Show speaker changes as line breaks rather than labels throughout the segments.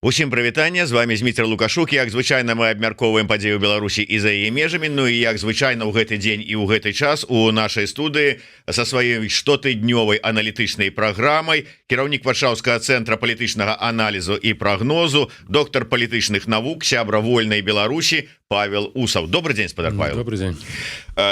Усім прывітанне, з вами Зміцер Лукашук. Як звычайна мы абмяркоўваем падзею Беларусі і за яе межамі. Ну і як звычайна ў гэты дзень і ў гэты час у нашай студыі са сваёй штотыднёвай аналітычнай праграмай кіраўнік Варшаўскага цэнтра палітычнага аналізу і прагнозу, доктар палітычных навук, сябра вольнай Беларусі Павел Усов. Добрый день, спадар Павел.
Добрый день.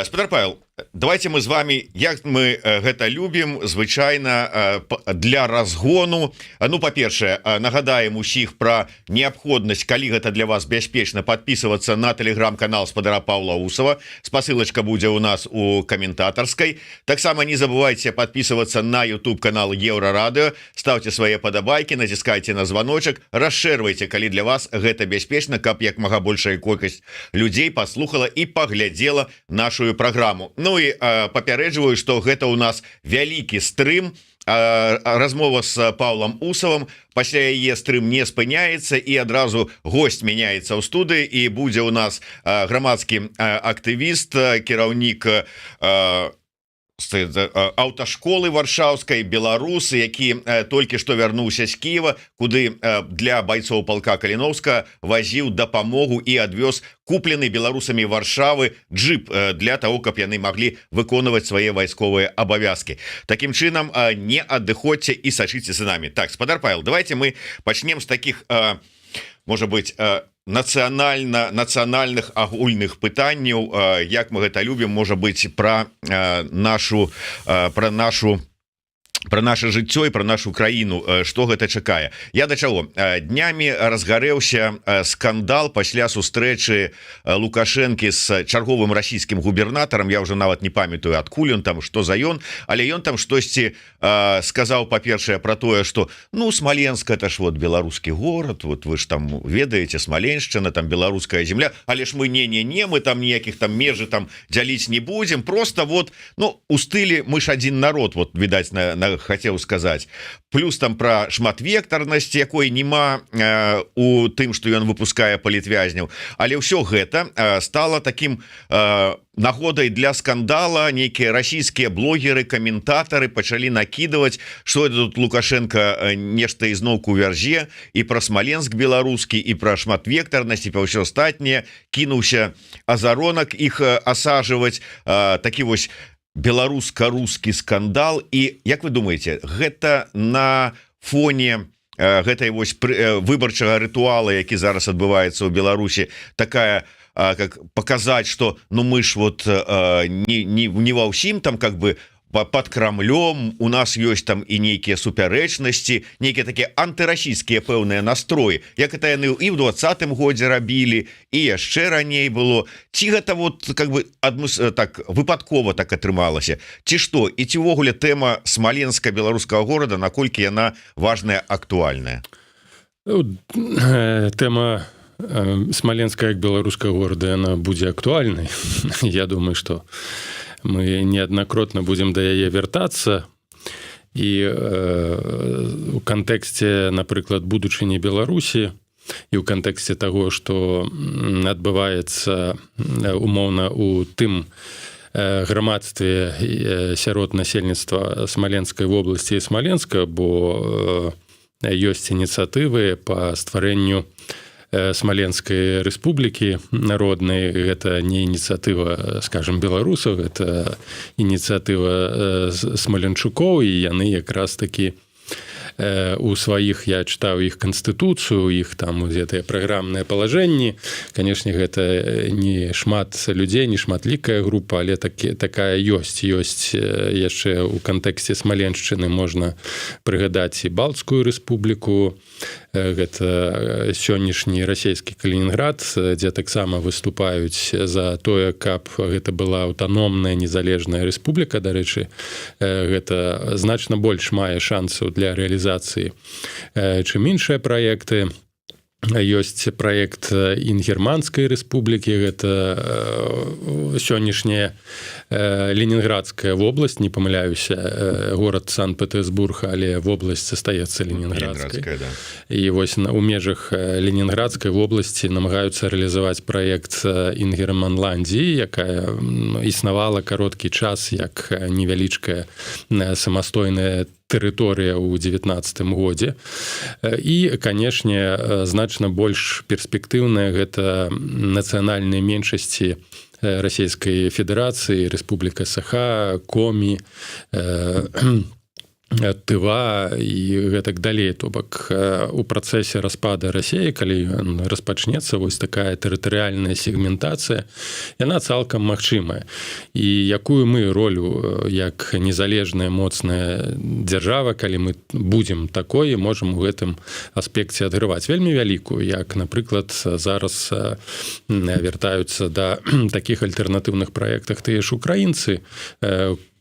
Спадар Павел, давайте мы з вами, як мы гэта любім, звычайна для разгону. Ну, па-першае, нагадаем усіх про неабходнасць, калі гэта для вас бяспечна, подписываться на телеграм-канал спадара Павла Усова. Спасылочка будзе у нас у каментатарскай. Таксама не забывайте подписываться на YouTube канал Еврорадио, ставьте свои подабайки, натискайте на звоночек, расширвайте, калі для вас гэта бяспечна, каб як мага большая колькасць людзей послухала і паглядзела нашу программу. Ну і папярэджваю, што гэта у нас вялікі стрым. Размова с Павлом Усовым, пасля яе стрым не спыняецца і адразу гость мяняецца ў студыі, і будзе у нас грамадскі актывіст, кіраўнік аўташколы варшаўскай, беларусы, які толькі што вярнуўся з Кіева, куды для байцоў палка Каліновска вазіў дапамогу і адвёз куплены беларусамі Варшавы джип для того, каб яны маглі выконваць свае вайсковыя абавязкі. Такім чынам, не адыходзьце і сачыце за нами. Так, спадар Павел, давайте мы пачнем з таких, можа быть, нацыянальных агульных пытанняў, як мы гэта любім, можа быть, про наше жыццё і про нашу краіну, што гэта чакае. Я да чаго? Днямі разгарэўся скандал пасля сустрэчы Лукашэнкі з чарговым расійскім губернатарам. Я уже нават не памятаю, адкуль ён там, што за ён, але ён там штосьці сказаў, па-першае, про тое, што ну, Смоленск это ж вот беларускі горад, вот вы ж там ведаеце, Смоленшчына, там беларуская земля, але ж мы не, мы там ніякіх там межы там дзяліць не будзем, просто вот, ну, у стылі мы ж адзін народ, вот, відаць, хотел сказать. Плюс там про шматвектарнасць, якой няма у тым, што ён выпускае палітвязняў. Але ўсё гэта стало таким нагодай для скандала. Нейкія расійскія блогеры, каментатары пачалі накидывать, что тут Лукашенко нешта ізноўку вярже, і про Смоленск беларускі, і про шматвектарнасць, і про ўсё астатняе. Кінуўся азаронак іх асаживать. Такі вось беларуска-рускі скандал. І як вы думаете, гэта на фоне гэтай вось выбарчага рытуала, які зараз адбываецца ў Беларусі, такая, как показать, что ну мы ж вот не ва ўсім там как бы под Крамлем, у нас ёсць там і нейкія супярэчнасці, нейкія такія антырасійскія пэўныя настроі, як это яны і ў 20-м годзе рабілі, і яшчэ раней было. Ці гэта вот как бы так выпадкова так атрымалася, ці што, і ці ўвогуле тэма Смоленска, беларускага горада, наколькі яна важная, актуальная?
Тэма Смоленска як беларускага горада, яна будзе актуальнай. Я думаю, што мы неаднакротна будзем да яе вяртацца, і у кантэксце, напрыклад, будучыні Беларусі, і ў кантэксце таго, што адбываецца умоўна у тым грамадстве сярод насельніцтва Смаленскай вобласці і Смаленска, бо ёсць ініцыятывы па стварэнню Смоленской рэспублікі народнай. Гэта не ініцыятыва, скажем, беларусаў, гэта ініцыятыва смаленчукоў, і яны якраз такі у сваіх, я чытаў іх канстытуцыю, іх там гэтыя праграмныя палажэнні. Канешне, гэта не шмат людзей, не шматлікая група, але такая ёсць яшчэ у кантэксце Смаленшчыны. Можна прыгадаць і Балцкую рэспубліку, гэта сённяшні расійскі Калінінград, дзе таксама выступаюць за тое, каб гэта была аўтаномная незалежная рэспубліка. Дарэчы, гэта значна больш мае шансаў для рэалізацыі, чым іншыя праекты. Ёсць праект Інгерманскай рэспублікі, гэта сённяшняя Ленінградская вобласць, не памыляюся, горад Санкт-Петербург, але вобласць застаецца Ленінградскай. Да. І вось у межах Ленінградскай вобласці намагаюцца рэалізаваць праект Інгерманландіі, якая існавала кароткі час як невялічкая самастойная тэрыторыя ў 19 годзе. І, канешне, значна больш перспектыўная гэта нацыянальныя меншасці Расійскай Федэрацыі, Рэспубліка Саха, Комі, Тыва і гэтак далей. То бок у працэсе распада Расіі, калі ён распачнецца, вось такая тэрытарыяльная сегментацыя, яна цалкам магчымая. І якую мы ролю як незалежная моцная дзяржава, калі мы будзем такой, можам у гэтым аспекце адграваць вельмі вялікую, як, напрыклад, зараз вяртаюцца да такіх альтэрнатыўных праектах тыя ж украінцы.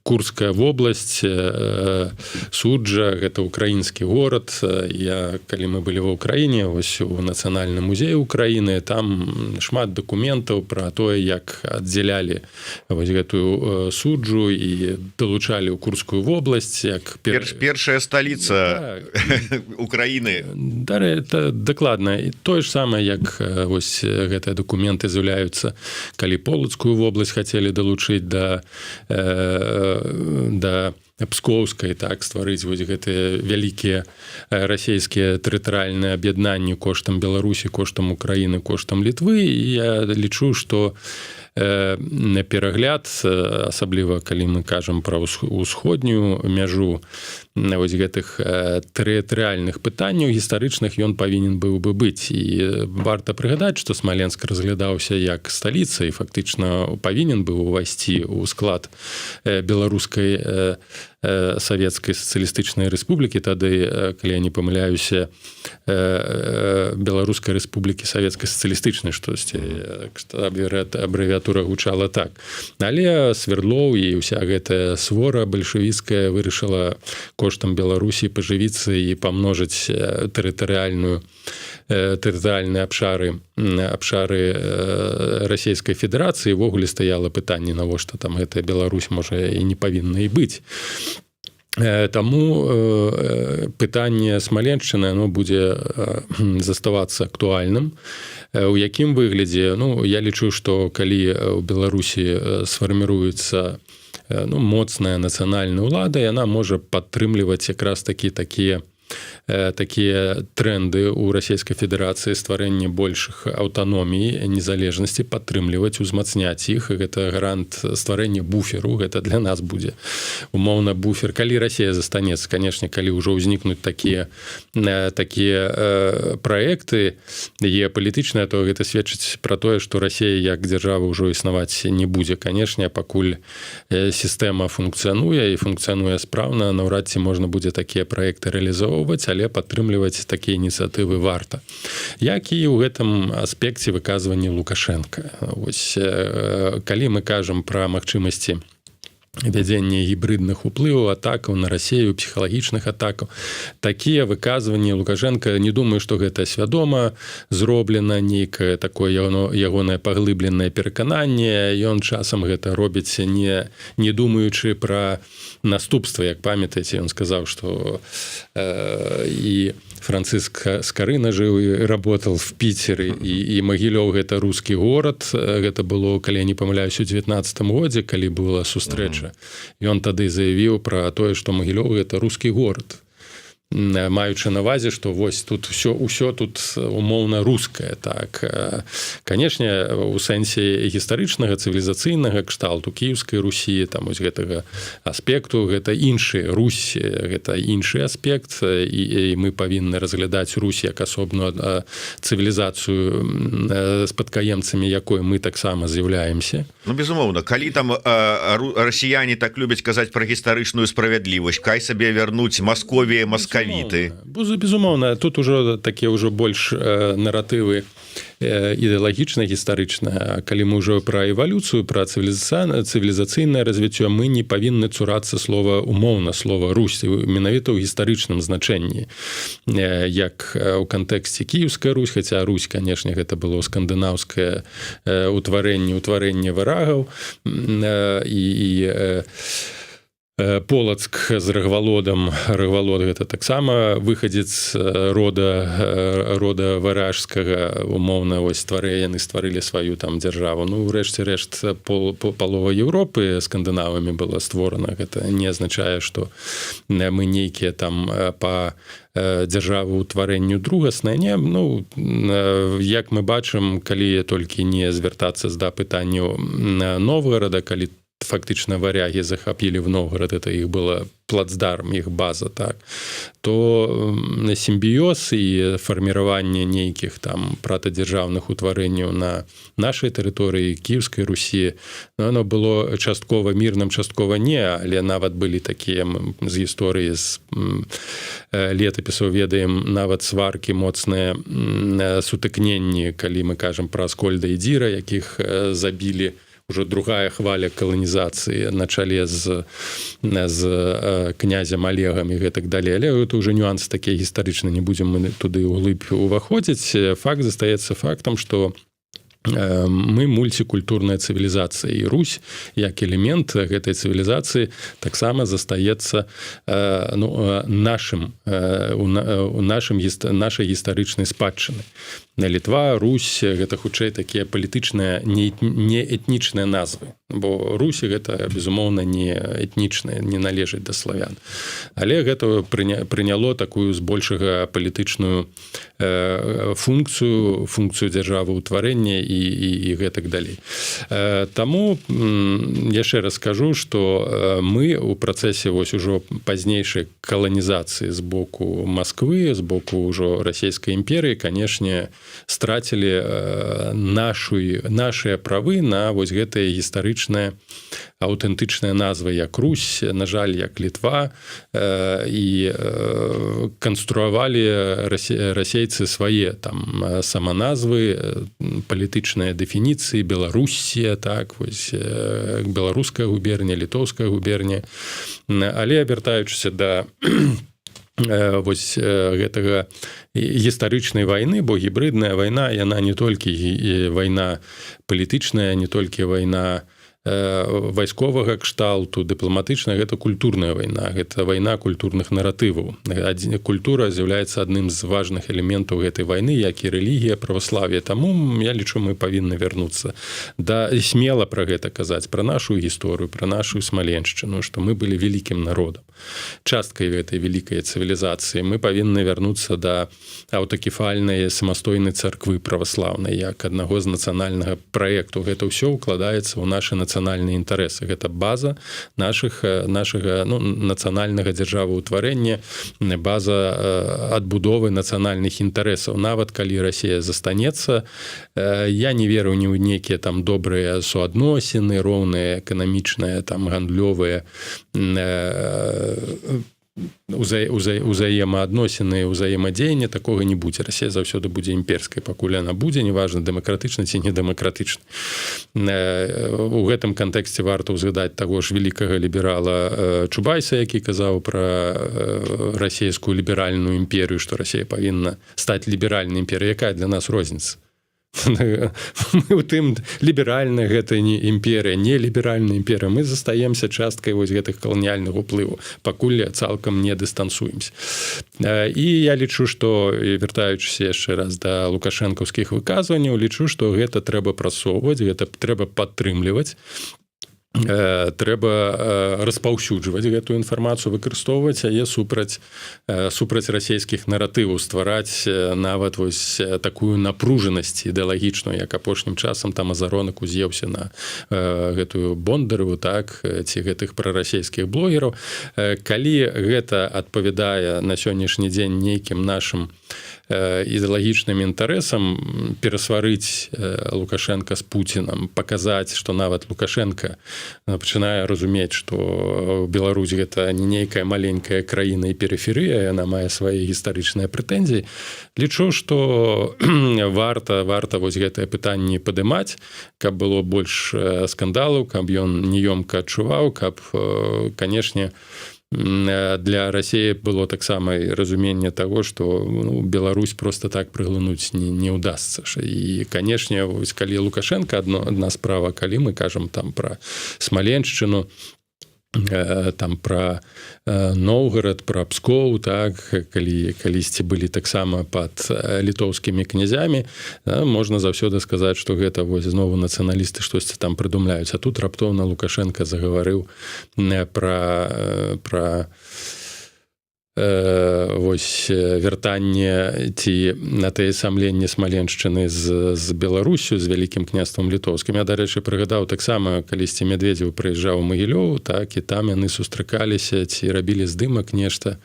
Курская вобласць, Суджа, гэта украінскі горад. Я, калі мы былі ва ўкраіне, вось у Нацыянальным музеі Украіны, там шмат дакументаў пра тое, як аддзялялі вось гэтую Суджу і далучалі ў Курскую вобласць. Як
першая сталіца Украіны.
Дакладна. І тое ж самае, як вось гэтыя дакументы з'яўляюцца, калі Полацкую вобласць хацелі далучыць да Пскоўскай, так, стварыць вось гэтыя вялікія расійскія тэрытарыяльныя аб'яднанні коштам Беларусі, коштам Украіны, коштам Літвы. І я лічу, што перагляд, асабліва калі мы кажам пра ўсходнюю мяжу вось гэтых тэрытарыяльных пытанняў гістарычных, ён павінен быў бы быць. І варта прыгадаць, што Смаленск разглядаўся як сталіца і фактычна павінен быў увайсці ў склад беларускай Савецкай сацыялістычнай рэспублікі, тады, калі я не памыляюся, Беларускай рэспублікі Савецкай сацыялістычнай, штосьці, абрэвіатура гучала так. Але Свердлоў і ўся гэтая свора бальшавіцкая вырашыла коштам Беларусі пажывіцца і памножыць тэрытарыяльныя абшары Расійскай Федэрацыі. Ввогуле стаяла пытанне, навошта там гэтая Беларусь можа і не павінна і быць. Таму пытанне Смаленшчыны, оно будзе заставацца актуальным. У якім выглядзе? Я лічу, што калі ў Беларусі сфарміруецца моцная нацыянальная ўлада, яна можа падтрымліваць якраз такія тренды ў Расійскай Федэрацыі, стварэнне большых аўтаномій, незалежнасці, падтрымліваць, узмацняць іх. Гэта гарант стварэння буферу. Гэта для нас будзе умоўна буфер. Калі Расія застанецца, канешне, калі ўжо ўзнікнуць такія праекты геапалітычныя, то гэта сведчыць пра тое, што Расія як дзяржава ўжо існаваць не будзе. Канешне, пакуль сістэма функцыянуе і функцыянуе спраўна, наўрад ці можна будзе такія праекты рэалізоўваць, але падтрымліваць такія ініцыятывы варта. Як і ў гэтым аспекце выказвання Лукашенка. Вось, калі мы кажам пра магчымасці вядзення гібридных уплываў, атакаў на Расію, псіхалагічных атакаў, такія выказванні Лукашенка, не думаю, што гэта свядома зроблена, нейкае такое ягонае паглыбленае перакананне. Ён часам гэта робіць не думаючы пра наступства. Як памятаеце, ён сказаў, што і Францыск Скарына жыў і работал в Піцеры, і Магілёў гэта рускі горад. Гэта было, калі я не памыляюсь, у 19 годзе, калі была сустрэча. Ён тады заявіў пра тое, што Магілёў гэта рускі горад, маючы на ўвазе, што вось тут ўсё тут умоўна рускае. Так, канешне, у сэнсе гістарычнага, цывілізацыйнага кшталту Кіеўскай Русі, там вось гэтага аспекту, гэта іншы Русь, гэта іншы аспект, і мы павінны разглядаць Русь як асобную цывілізацыю, спадкаемцамі якой мы таксама з'яўляемся.
Безумоўна, калі там расіяне так любяць казаць пра гістарычную справядлівасць, кай сабе вярнуць Масковія, безумоўна,
тут ужо такія ўжо больш наратывы ідэалагічна, гістарычна. Калі мы ўжо пра эвалюцыю, пра цывілізацыйнае развіццё, мы не павінны цурацца слова умоўна, слова Русь, менавіта ў гістарычным значэнні. Як у кантэксце Кіеўская Русь, хаця Русь, канешне, гэта было скандынаўскае ўтварэнне варагаў, і Полацк з Рагвалодам. Рагвалод гэта таксама выхадзец рода варажскага, умоўна, вось яны стварылі сваю там дзяржаву. Ну, урэшце рэшт, палова Еўропы скандынавамі была створана. Гэта не азначае, што мы нейкія там па дзяржаву ўтварэнню другаснае. Не, ну, як мы бачым, калі толькі не звяртацца да пытанню Новгарада, калі фактычна варягі захапілі в Новгород, это іх была плацдарм, іх база, так, то сімбіёз і фарміраванне нейкіх там пратадзяржаўных утварэнняў на нашай тэрыторыі, Кіевскай Русі, оно было часткова мірным, часткова не, але нават былі такія з гісторыі, з летапісаў ведаем, нават сваркі, моцныя сутыкненні, калі мы кажам пра Аскольда і Дзіра, якіх забілі уже другая хваля каланізацыі на чале з князем Олегам і гэтак далей. Але это уже нюанс такі гістарычны, не будзем мы туды ўглыб уваходзіць. Факт застаецца фактам, што мы мультикультурная цывілізацыя, і Русь як элемент гэтай цывілізацыі таксама застаецца нашай гістарычнай спадчыны. Літва, Русь, гэта хутчэй такія палітычныя, не этнічныя назвы, бо Русь гэта, безумоўна, не этнічная, не належыць да славян. Але гэта прыняло такую збольшага палітычную функцыю дзяржаваўтварэння і гэтак далей. Таму яшчэ раз скажу, што мы ў працэсе вось ужо пазнейшай каланізацыі з боку Масквы, з боку ўжо расійскай імперыі, канешне, страцілі нашыя правы на вось гэтыя гістарычныя аўтэнтычныя назвы, як Русь, на жаль, як Літва, і канструавалі расейцы свае там саманазвы, палітычныя дэфініцыі, Беларусія, так, вось беларуская губерня, літоўская губерня. Але вяртаючыся да вось гэтага гістарычнай вайны, бо гібридная вайна, яна не толькі вайна палітычная, не толькі вайна вайсковага кшталту, дыпламатычная, гэта культурная вайна, гэта вайна культурных наратываў. Культура з'яўляецца адным з важных элементаў гэтай вайны, як і рэлігія, праваславие. Таму, я лічу, мы павінны вярнуцца смела пра гэта казаць, пра нашу гісторыю, пра нашу Смаленшчыну, што мы былі вялікім народам, часткай гэтай вялікай цывілізацыі. Мы павінны вярнуцца да аўтакефальнай самастойнай царквы праваслаўнай, як аднаго з нацыянальнага праекту. Гэта ўсё укладаецца ў нашы нацыянальныя інтарэсы. Гэта база нашага нацыянальнага дзяржаваўтварэння, база адбудовы нацыянальных інтарэсаў. Нават калі Расія застанецца, я не веру ні ў нейкія там добрыя суадносіны, роўныя, эканамічныя, там гандлёвыя узаемаадносіны, узаемадзеяння, такога не будзе. Расія заўсёды будзе імперскай, пакуль яна будзе, неважна, дэмакратычна ці не дэмакратычна. У гэтым кантэксце варта ўзгадаць таго ж вялікага ліберала Чубайса, які казаў пра расійскую ліберальную імперыю, што Расія павінна стаць ліберальнай імперыяй. Якая для нас розніца? Мы у тым, ліберальная гэта не імперія, не ліберальная імперія. Мы застаемся часткай вось гэтых каланіяльных уплываў, пакуль цалкам не дыстанцуемся. І я лічу, што, вяртаючыся яшчэ раз да лукашэнкаўскіх выказванняў, лічу, што гэта трэба прасоўваць, гэта трэба падтрымліваць, трэба распаўсюджваць гэтую інфармацыю, выкарыстоўваць яе супраць расійскіх наратываў, ствараць нават вось такую напружанасць ідэалагічную, як апошнім часам там Азаронак уз'еўся на гэтую Бондареву, так, ці гэтых прарасійскіх блогераў. Калі гэта адпавядае на сённяшні дзень нейкім нашым ідэалагічным інтарэсам, перасварыць Лукашенка з Пуцінам, паказаць, што нават Лукашенка пачынае разумець, што Беларусь гэта не нейкая маленькая краіна і перыферыя, яна мае свае гістарычныя прэтэнзіі. Лічу, што варта вось гэтае пытанне падымаць, каб было больш скандалаў, каб ён неёмка адчуваў, каб, канешне, для Расіі было таксама разуменне таго, што Беларусь просто так прыглынуць не ўдасца. І, канешне, калі Лукашенко адна справа, калі мы кажам там пра Смаленшчыну, там про Новгород, про Пскоў, так, калісьці былі таксама пад літоўскімі князямі, можна заўсёды сказаць, што гэта вось знову нацыяналісты штосьці там прыдумляюць, а тут раптоўна Лукашенко загаварыў про вось вяртанне ці на тае самленне Смаленшчыны з Беларусю, з Вялікім княствам літоўскім. Я, дарэчы, прыгадаў таксама, калісьці Медведзеў прыязджаў у Магілёў, так, і там яны сустракаліся ці рабілі здымак нешта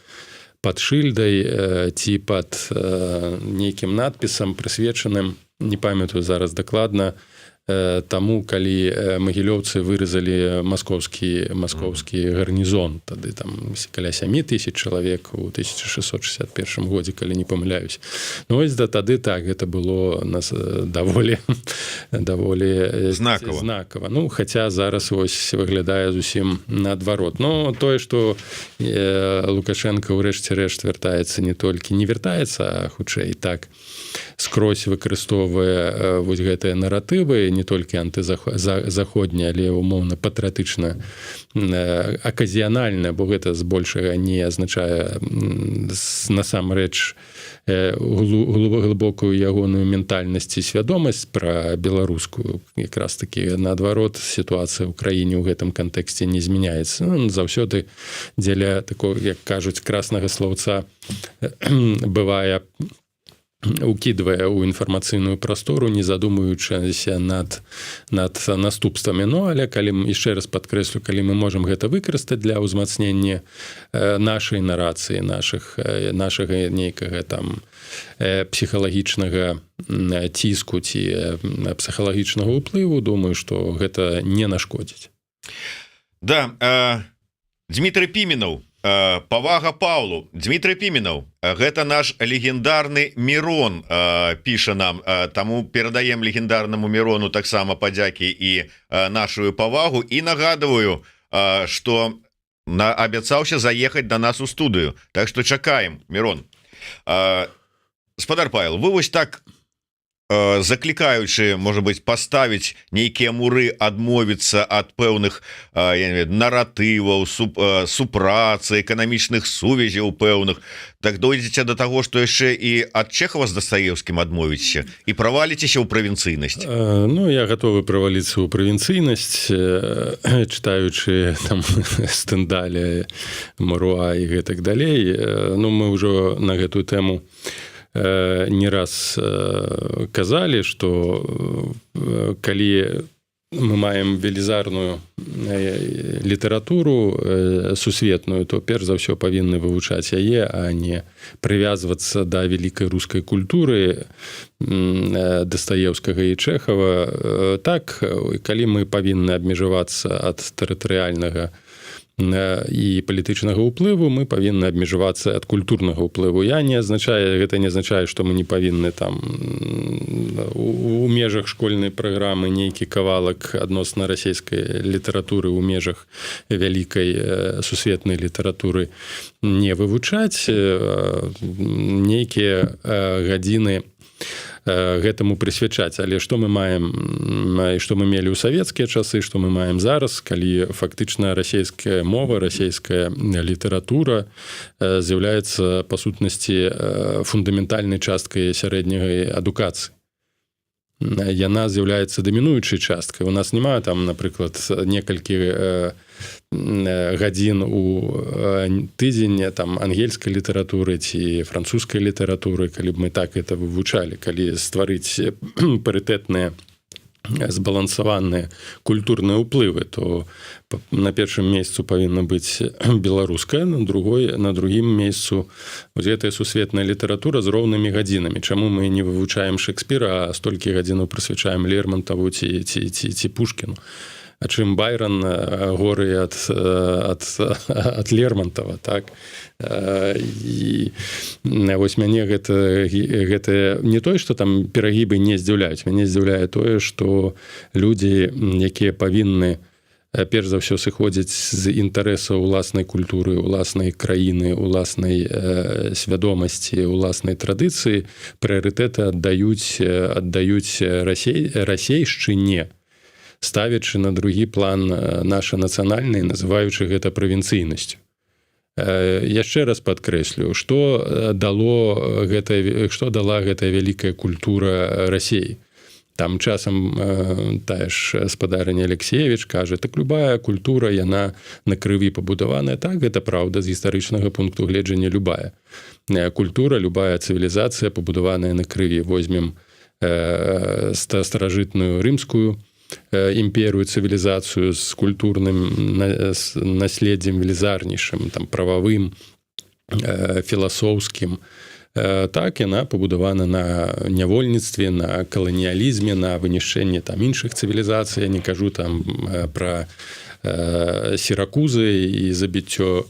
пад шыльдай ці пад нейкім надпісам прысвечаным, не памятаю зараз дакладна, таму, калі магілёўцы выразалі маскоўскі гарнізон, тады там каля 7,000 чалавек у 1661 годзе, калі не памыляюсь. Ну, ось тады так, гэта было нас даволі знакава. Ну, хаця зараз ось выглядае зусім наадварот. Ну, тое, што Лукашенко ўрэшце рэшт вяртаецца не вяртаецца, а хутчэй так скрозь выкарыстоўвае вось гэтыя наратывы, не толькі антызаходнія, але умоўна патрыятычна аказіянальна, бо гэта збольшага не азначае насамрэч глыбокую ягоную ментальнасць і свядомасць пра беларускую. Якраз такі наадварот, сітуацыя ў краіне ў гэтым кантэксце не змяняецца. Заўсёды дзеля такого, як кажуць, краснага слоўца бывае укидывая ў інфармацыйную прастору, не задумуючыся над наступствамі. Ну, але калі, яшчэ раз падкрэслю, калі мы можам гэта выкарыстаць для ўзмацнення нашай нарацыі, нашага нейкага там псіхалагічнага ціску ці псіхалагічнага ўплыву, думаю, што гэта не нашкодзіць.
Да, Дмітрый Піменаў, павага Паўлу. Дмітрый Піменаў, гэта наш легендарны Мірон, піша нам, таму перадаем легендарнаму Мірону таксама падзякі і нашу павагу, і нагадываю, што абяцаўся заехаць да нас у студыю, так што чакаем, Мірон. Гаспадар Павел, вы вось так заклікаючы, можа быць, паставіць нейкія муры, адмовіцца ад пэўных наратываў, супрацы, эканамічных сувязяў пэўных, так дойдзеце да таго, што яшчэ і ад Чэхава з Дастаеўскім адмовіцеся і праваліцеся ў правінцыйнасць.
Ну, я гатовы праваліцца ў правінцыйнасць, чытаючы там Стэндаля, Маруа і гэтак далей. Ну, мы ўжо на гэтую тэму не раз казалі, што калі мы маем велізарную літаратуру сусветную, то перш за ўсё павінны вывучаць яе, а не прывязвацца да вялікай рускай культуры Дастаеўскага і Чэхава. Так, калі мы павінны абмежавацца ад тэрытарыяльнага і палітычнага ўплыву, мы павінны абмежавацца ад культурнага ўплыву. Гэта не азначае, што мы не павінны там у межах школьнай праграмы нейкі кавалак адносна расійскай літаратуры ў межах вялікай сусветнай літаратуры не вывучаць, нейкія гадзіны гэтаму прысвячаць. Але што мы маем, што мы мелі ў савецкія часы, што мы маем зараз, калі фактычна расійская мова, расійская літаратура з'яўляецца па сутнасці фундаментальнай часткай сярэдняй адукацыі. Яна з'яўляецца дамінуючай часткай. У нас няма там, напрыклад, некалькі гадзін у тыдзень там ангельскай літаратуры ці французскай літаратуры, калі б мы так это вывучалі, калі стварыць парытэтныя збалансаваныя культурныя ўплывы, то на першым месяцу павінна быць беларуская, на другім месяцу гэтая сусветная літаратура з роўнымі гадзінамі. Чаму мы не вывучаем Шекспіра, а столькі гадзінаў прысвячаем Лермонтаву ці Пушкіну? А чым Байрон горы ад Лермонтава, так? І вось мяне гэта не тое, што там перагібы не здзіўляюць. Мяне здзіўляе тое, што людзі, якія павінны перш за ўсё сыходзіць з інтарэсаў уласнай культуры, уласнай краіны, уласнай свядомасці, уласнай традыцыі, прыярытэты аддаюць расейшчыне ставячы на другі план наша нацыянальнае, называючы гэта правінцыйнасцю. Яшчэ раз падкрэслю, што дала гэтая вялікая культура Расіі. Там часам тая ж спадарыня Алексеевич кажа, так любая культура, яна на крыві пабудаваная. Так, гэта праўда, з гістарычнага пункту гледжання любая. Культура, любая цывілізацыя пабудаваная на крыві. Возьмем старажытную рымскую імперыю, цывілізацыю з культурным наследдзем велізарнейшым, там, прававым, філасофскім. Так, яна пабудавана на нявольніцтве, на каланіялізме, на вынішчэнні там іншых цывілізацый. Я не кажу там пра Сіракузы і забіццё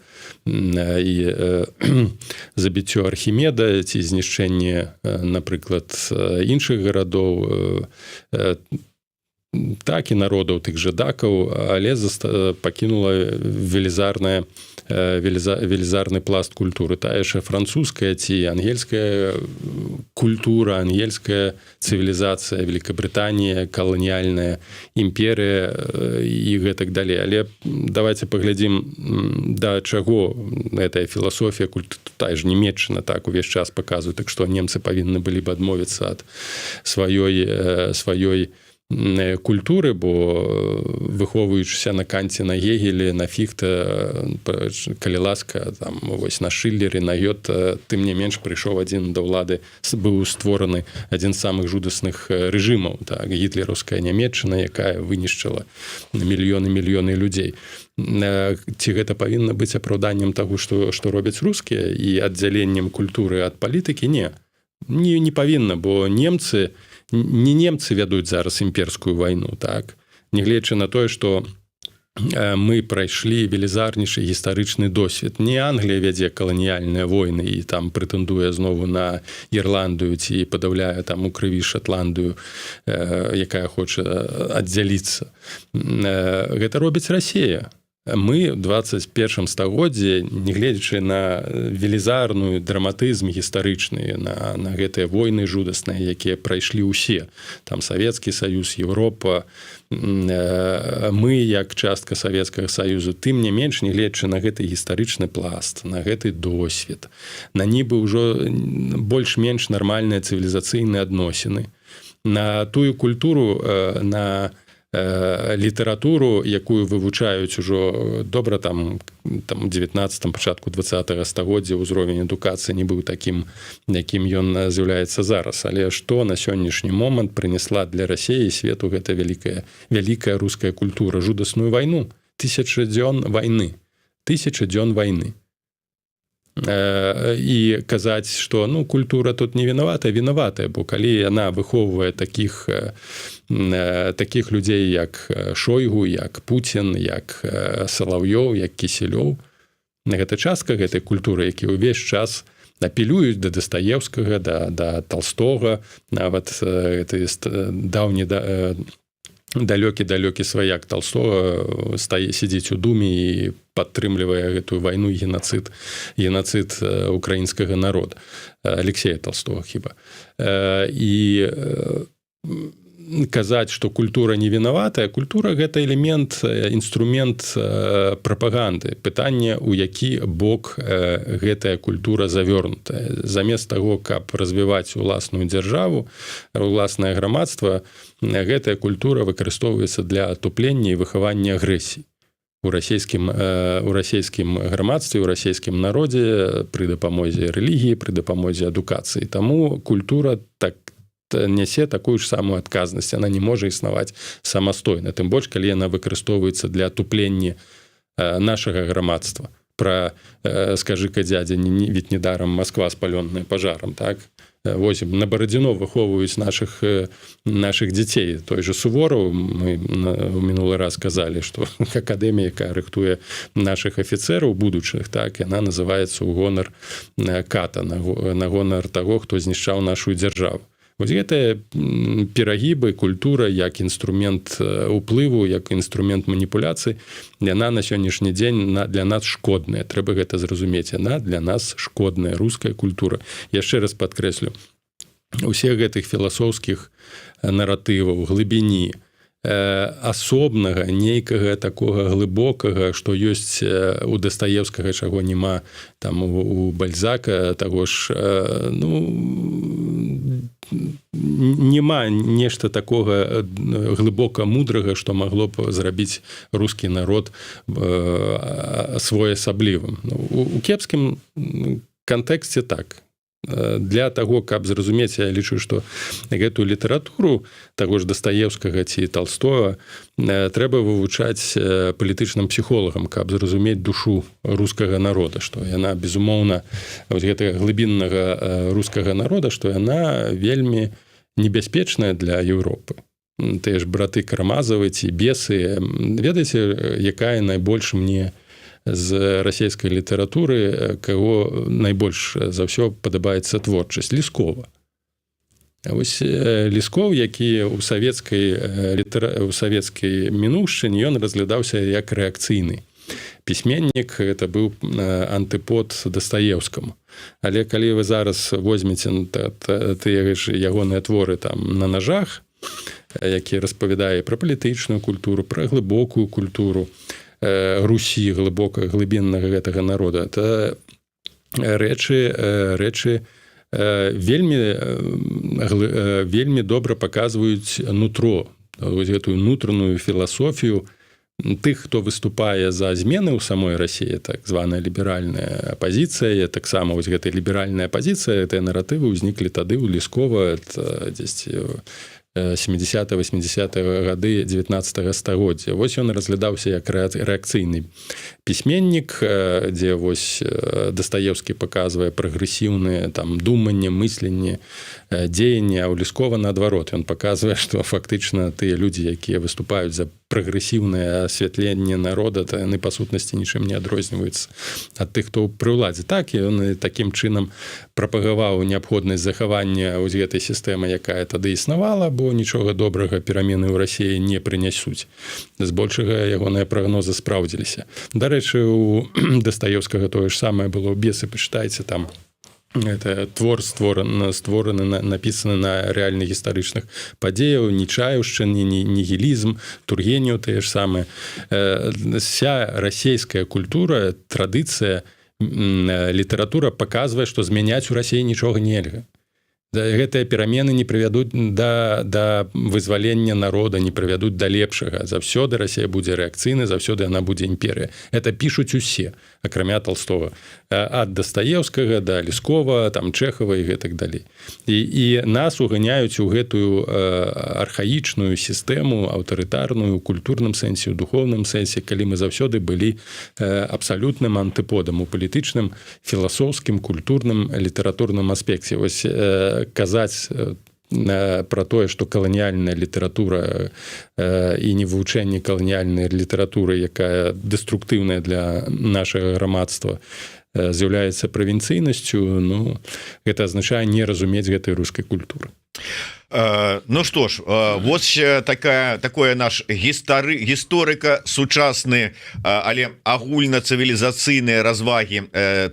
Архімеда ці знішчэнне, напрыклад, іншых гарадоў, так і народаў тых жа дакаў, але пакінула велізарны пласт культуры. Тая ж французская ці ангельская культура, ангельская цывілізацыя, Великабрытанія, каланіяльная імперыя і гэтак далей. Але давайте паглядзім, да чаго гэтая філасофія, тая ж Нямецчына так увесь час паказвае, так што немцы павінны былі б адмовіцца ад сваёй культуры, бо выхоўваючыся на Канце, на Гегеле, на Фіхта, калі ласка, там, вось на Шиллере, на Гёте, тым не менш прыйшоў адзін да ўлады, быў створаны адзін з самых жудасных рэжымаў, так, гітлераўская Нямецчына, якая вынішчыла мільёны людзей. Ці гэта павінна быць апраўданнем таго, што робяць рускія, і аддзяленнем культуры ад палітыкі? Не павінна, бо немцы вядуць зараз імперскую вайну, так? Нягледзячы на тое, што мы прайшлі велізарнейшы гістарычны досвед. Не Англія вядзе каланіяльныя войны і там прэтэндуе знову на Ірландыю ці падаўляе там у крыві Шатландыю, якая хоча аддзяліцца. Гэта робіць Расія. Мы ў 21 стагоддзі, нягледзячы на велізарную драматызм гістарычны, на гэтыя войны жудасныя, якія прайшлі ўсе, там Савецкі Саюз, Еўропа, мы, як частка Савецкага Саюзу, тым не менш, нягледзячы на гэты гістарычны пласт, на гэты досвед, на нібы ўжо больш-менш нармальныя цывілізацыйныя адносіны, на тую культуру, на літаратуру, якую вывучаюць ужо добра там у 19-м, пачатку 20-го стагоддзя ўзровень адукацыі не быў такім, якім ён з'яўляецца зараз. Але што на сённяшні момант прынесла для Расіі і свету гэта вялікая руская культура? Жудасную вайну. 1000 дзён вайны. 1000 дзён вайны. І казаць, што культура тут не вінаватая, бо калі яна выхоўвае такіх людзей, як Шойгу, як Пуцін, як Салаўёў, як Кісельёў, гэта частка гэтай культуры, які ўвесь час апелююць да Дастаеўскага, да Толстога, нават даўні далёкі сваяк Толстога сидзіць у думе і падтрымлівае гэтую вайну, геноцид украінскага народа, Алексея Толстога хіба. І казаць, што культура не вінаватая, культура гэта элемент, інструмент прапаганды. Пытанне, у які бок гэтая культура завёрнутая. Замест таго, каб развіваць уласную дзяржаву, уласнае грамадства, гэтая культура выкарыстоўваецца для атуплення і выхавання агрэсіі. У расійскім грамадстве, у расійскім народзе пры дапамозе рэлігіі, пры дапамозе адукацыі. Таму культура так нясе такую ж самую адказнасць. Яна не можа існаваць самастойна. Тым больш, калі яна выкарыстоўваецца для атуплення нашага грамадства. Пра «Скажы-ка, дзядзя, ведь недаром Москва спалёная пажарам», так? Вось, на Барадзіно выхоўваюць нашых дзяцей. Той же Сувораў, мы ў мінулы раз казалі, што акадэмія, якая рыхтуе нашых афіцэраў будучых, так, яна называецца ў гонар ката, на гонар таго, хто знішчаў нашу дзяржаву. Вось гэтыя перагібы, культура як інструмент уплыву, як інструмент маніпуляцыі, яна на сённяшні дзень для нас шкодная. Трэба гэта зразумець. Яна для нас шкодная, руская культура. Яшчэ раз падкрэслю, усіх гэтых філасофскіх наратываў, глыбіні, асобнага нейкага такога глыбокага, што ёсць у Дастаевскага, чаго няма там у Бальзака, таго ж няма нешта такога глыбока мудрага, што магло б зрабіць рускі народ своеасаблівым. У кепскім кантэксце так. Для таго, каб зразумець, я лічу, што гэтую літаратуру таго ж Дастаевскага ці Толстого трэба вывучаць палітычным псіхолагам, каб зразумець душу рускага народа, што яна, безумоўна, гэтага глыбіннага рускага народа, што яна вельмі небяспечная для Еўропы. Тыя ж браты Карамазавы ці бесы. Ведаеце, якая найбольш мне з расійскай літаратуры, каго найбольш за ўсё падабаецца творчасць? Лескова. Вось Лесков, які ў савецкай мінуўшчыне, ён разглядаўся як рэакцыйны пісьменнік, это быў антыпод Дастаевскаму. Але калі вы зараз возьмеце тыя ж ягоныя творы там на ножах, які распавядае пра палітычную культуру, пра глыбокую культуру Русі, глыбока глыбіннага гэтага народа, это рэчы вельмі добра паказваюць нутро, гэтую нутраную філасофію тых, хто выступае за змены ў самой Расіі, так званая ліберальная апазіцыя. Таксама вось гэтая ліберальная апазіцыя, гэтыя наратывы ўзніклі тады ў Лескова, дзесьці 70-80 гады 19 стагоддзя. Вось ён разглядаўся як рэакцыйны пісьменнік, дзе вось Дастаевскі паказвае прагрэсіўнае там думанне, мысленне, дзеянне, а ў Лескова наадварот. Ён паказвае, што фактычна тыя людзі, якія выступаюць за прагрэсіўнае асвятленне народа, то яны па сутнасці нічым не адрозніваюцца ад тых, хто пры ўладзе. Так, ён такім чынам прапагаваў неабходнасць захавання вось гэтай сістэмы, якая тады існавала, бо нічога добрага перамены ў Расіі не прынясуць. Збольшага ягоныя прагнозы спраўдзіліся. Дарэчы, у Дастаевскага тое ж самае было ў бесы, пачытайце там. Это твор створаны, напісаны на рэальных гістарычных падзеяў, нечаяўшчыны, нігілізм, Тургенеў тое ж самае. Вся расійская культура, традыцыя, літаратура паказвае, што змяняць у Расіі нічога нельга. Гэтыя перамены не прывядуць да вызвалення народа, не прывядуць да лепшага. Заўсёды Расія будзе рэакцыйнай, заўсёды яна будзе імперыя. Это пішуць усе, акрамя Толстого. Ад Дастаевскага да Лескова, там Чэхава і гэтак далей. І нас уганяюць у гэтую архаічную сістэму, аўтарытарную, у культурным сэнсе, у духоўным сэнсе, калі мы заўсёды былі абсалютным антыподам у палітычным, філасофскім, культурным, літаратурным аспекце. Вось казаць пра тое, што каланіяльная літаратура і не вывучэнне каланіяльнай літаратуры, якая дэструктыўная для нашага грамадства, з'яўляецца правінцыйнасцю, ну, гэта азначае не разумець гэтай рускай культуры.
Ну что ж, вот такое наш гісторыка сучасны, але агульна-цывілізацыйныя развагі,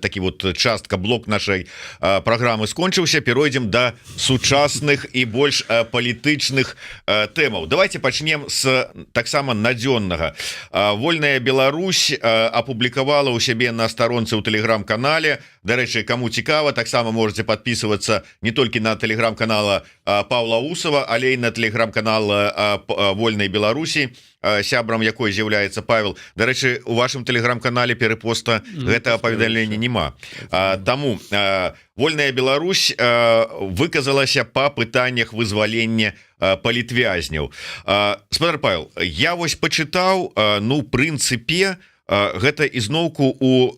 такі вот частка, блок нашай праграмы скончыўся. Перайдзем да сучасных і больш палітычных тэмаў. Давайте пачнем з таксама надзённага. Вольная Беларусь апублікавала ў сябе на старонцы ў тэлеграм-канале. Дарэчы, каму цікава, таксама можете подписываться не толькі на тэлеграм-канала Павла Усова, але і на тэлеграм-канал Вольнай Беларусі, сябрам якой з'яўляецца Павел. Дарэчы, у вашым тэлеграм-канале перапоста гэтага паведамлення няма. Таму Вольная Беларусь выказалася па пытаннях вызвалення палітвязняў. Спадар Павел, я вось пачытаў, ну, прынцыпе, гэта ізноўку у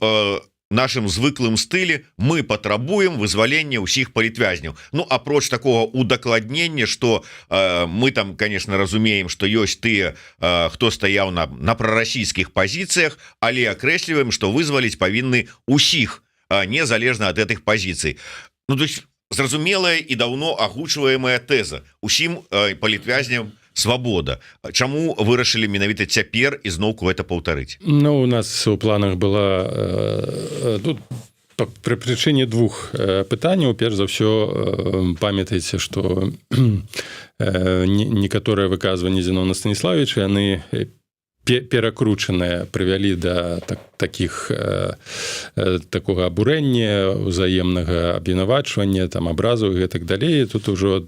нашым звыклым стылі мы патрабуем вызвалення ўсіх палітвязняў. Ну, апроч такого удакладнення, што мы там, конечно, разумеем, што ёсць тыя, хто стаяў на прарасійскіх пазіцыях, але акрэсліваем, што вызваліць павінны ўсіх, незалежна ад гэтых пазіцый. Ну, то есть зразумелая і даўно агучваемая тэза: усім палітвязням свабода. Чаму вырашылі менавіта цяпер ізноўку гэта паўтарыць?
Ну, у нас у планах была тут Пры прычыне двух пытанняў. Перш за ўсё памятайце, што некаторыя выказванні Зіновна Станіславовича, яны перакручаныя прывялі да такога абурэння, узаемнага абвінавачвання, там абразаў і гэтак далей. Тут ужо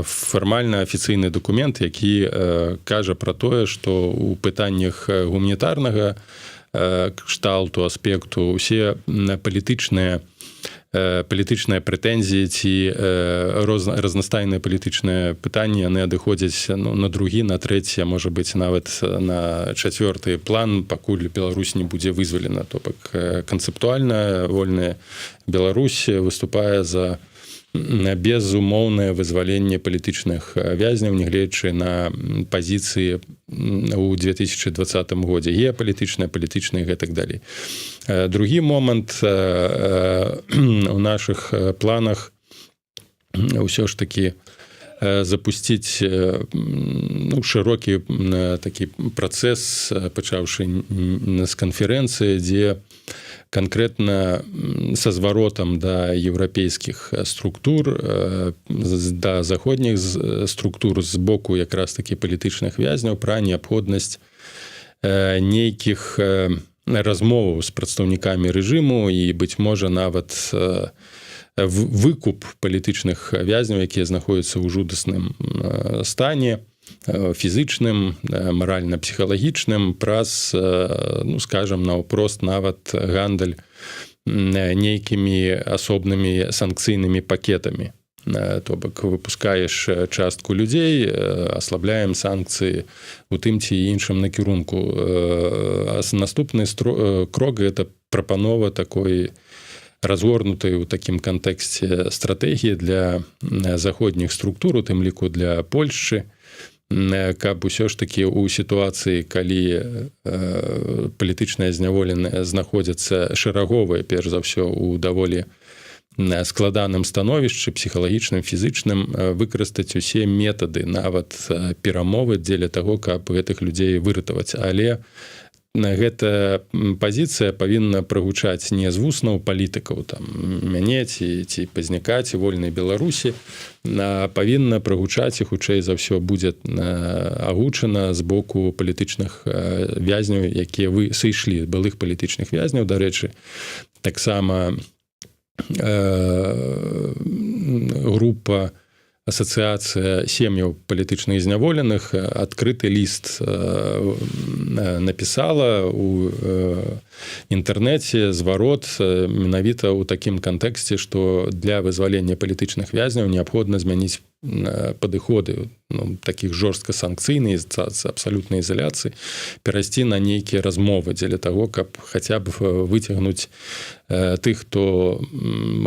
фармальна афіцыйны дакумент, які кажа пра тое, што ў пытаннях гуманітарнага кшталту, аспекту усе палітычныя прэтэнзіі ці разнастайныя палітычныя пытанні, яны адыходзяць на другі, на трэці, а можа быць нават на чацвёрты план, пакуль Беларусь не будзе вызвалена. То бок канцэптуальна вольная Беларусь выступае за безумоўнае вызваленне палітычных вязняў, нягледзячы на пазіцыі ў 2020 годзе, геапалітычныя, палітычныя і гэтак далей. Другі момант, у нашых планах ўсё ж такі запусціць шырокі такі працэс, пачаўшы з канферэнцыі, дзе конкретно со зваротам да еўрапейскіх структур, да заходніх структур з боку якраз такі палітычных вязняў пра неабходнасць нейкіх размоваў з прадстаўнікамі рэжыму і, быць можа, нават выкуп палітычных вязняў, якія знаходзяцца ў жудасным стане, фізычным, маральна-псіхалагічным, праз, скажам, наўпрост нават гандаль нейкімі асобнымі санкцыйнымі пакетамі. То бок выпускаеш частку людзей, аслабляем санкцыі у тым ці іншым накірунку. Наступны крок – гэта прапанова такой разгорнутай у такім кантэксце стратэгіі для заходніх структур, у тым ліку для Польшчы, каб усё ж такі ў сітуацыі, калі палітычныя зняволеныя знаходзяцца шэраговыя, перш за ўсё, у даволі складаным становішчы, псіхалагічным, фізычным, выкарыстаць усе метады, нават перамовы дзеля таго, каб гэтых людзей выратаваць. Але гэта пазіцыя павінна прагучаць не з вуснаў палітыкаў, там, мяне ці пазняка, ці вольнай Беларусі, а павінна прагучаць і хутчэй за ўсё будзе агучана з боку палітычных вязняў, якія сышлі, былых палітычных вязняў. Дарэчы, таксама група Асацыяцыя сем'яў палітычных зняволеных адкрыты ліст напісала ў інтэрнэце, зварот менавіта ў такім кантэксце, што для вызвалення палітычных вязняў неабходна змяніць падыходы, такіх жорстка санкцыйнай, з абсалютнай ізаляцыі, перайсці на нейкія размовы дзеля таго, каб хаця б выцягнуць тых, хто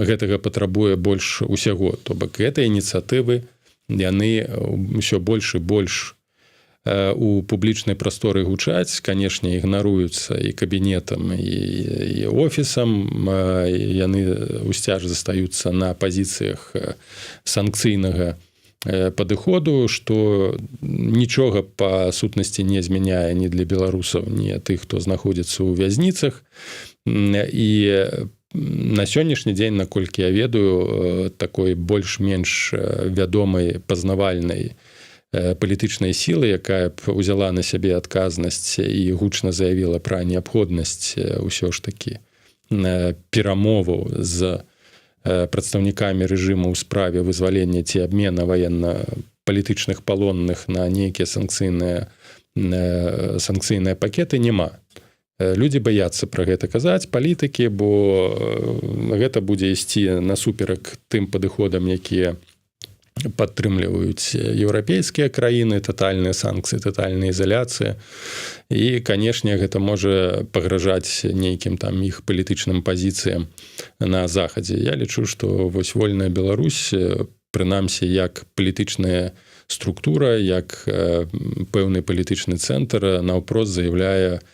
гэтага патрабуе больш усяго. То бок гэтыя ініцыятывы, яны ўсё больш і больш у публічнай прасторы гучаць, канешне, ігнаруюцца і кабінетам, і офісам, яны ўсцяж застаюцца на пазіцыях санкцыйнага падыходу, што нічога па сутнасці не змяняе ні для беларусаў, ні тых, хто знаходзіцца ў вязніцах. І на сённяшні дзень, наколькі я ведаю, такой больш-менш вядомай пазнавальнай палітычнай сілы, якая б узяла на сябе адказнасць і гучна заявіла пра неабходнасць ўсё ж такі перамоваў з прадстаўнікамі рэжыму ў справе вызвалення ці абмена ваенна-палітычных палонных на нейкія санкцыйныя пакеты няма. Людзі баяцца пра гэта казаць, палітыкі, бо гэта будзе ісці насуперак тым падыходам, якія падтрымліваюць еўрапейскія краіны, татальныя санкцыі, татальная ізаляцыя. І, канешне, гэта можа пагражаць нейкім там іх палітычным пазіцыям на захадзе. Я лічу, што вось вольная Беларусь, прынамсі, як палітычная структура, як пэўны палітычны цэнтр, наўпрост заяўляе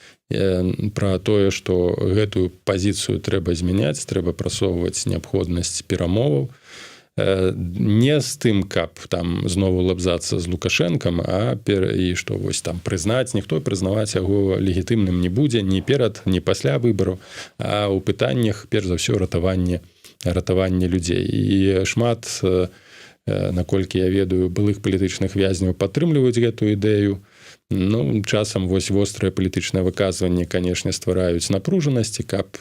пра тое, што гэтую пазіцыю трэба змяняць, трэба прасоўваць неабходнасць перамоваў, не з тым, каб там знову лабзацца з Лукашэнкам, і што вось там прызнаць, ніхто прызнаваць яго легітымным не будзе ні перад, ні пасля выбараў, а ў пытаннях перш за ўсё ратаванне людзей. І шмат, наколькі я ведаю, былых палітычных вязняў падтрымліваюць гэтую ідэю. Ну, часам вось вострае палітычнае выказванне, канешне, ствараюць напружанасці, каб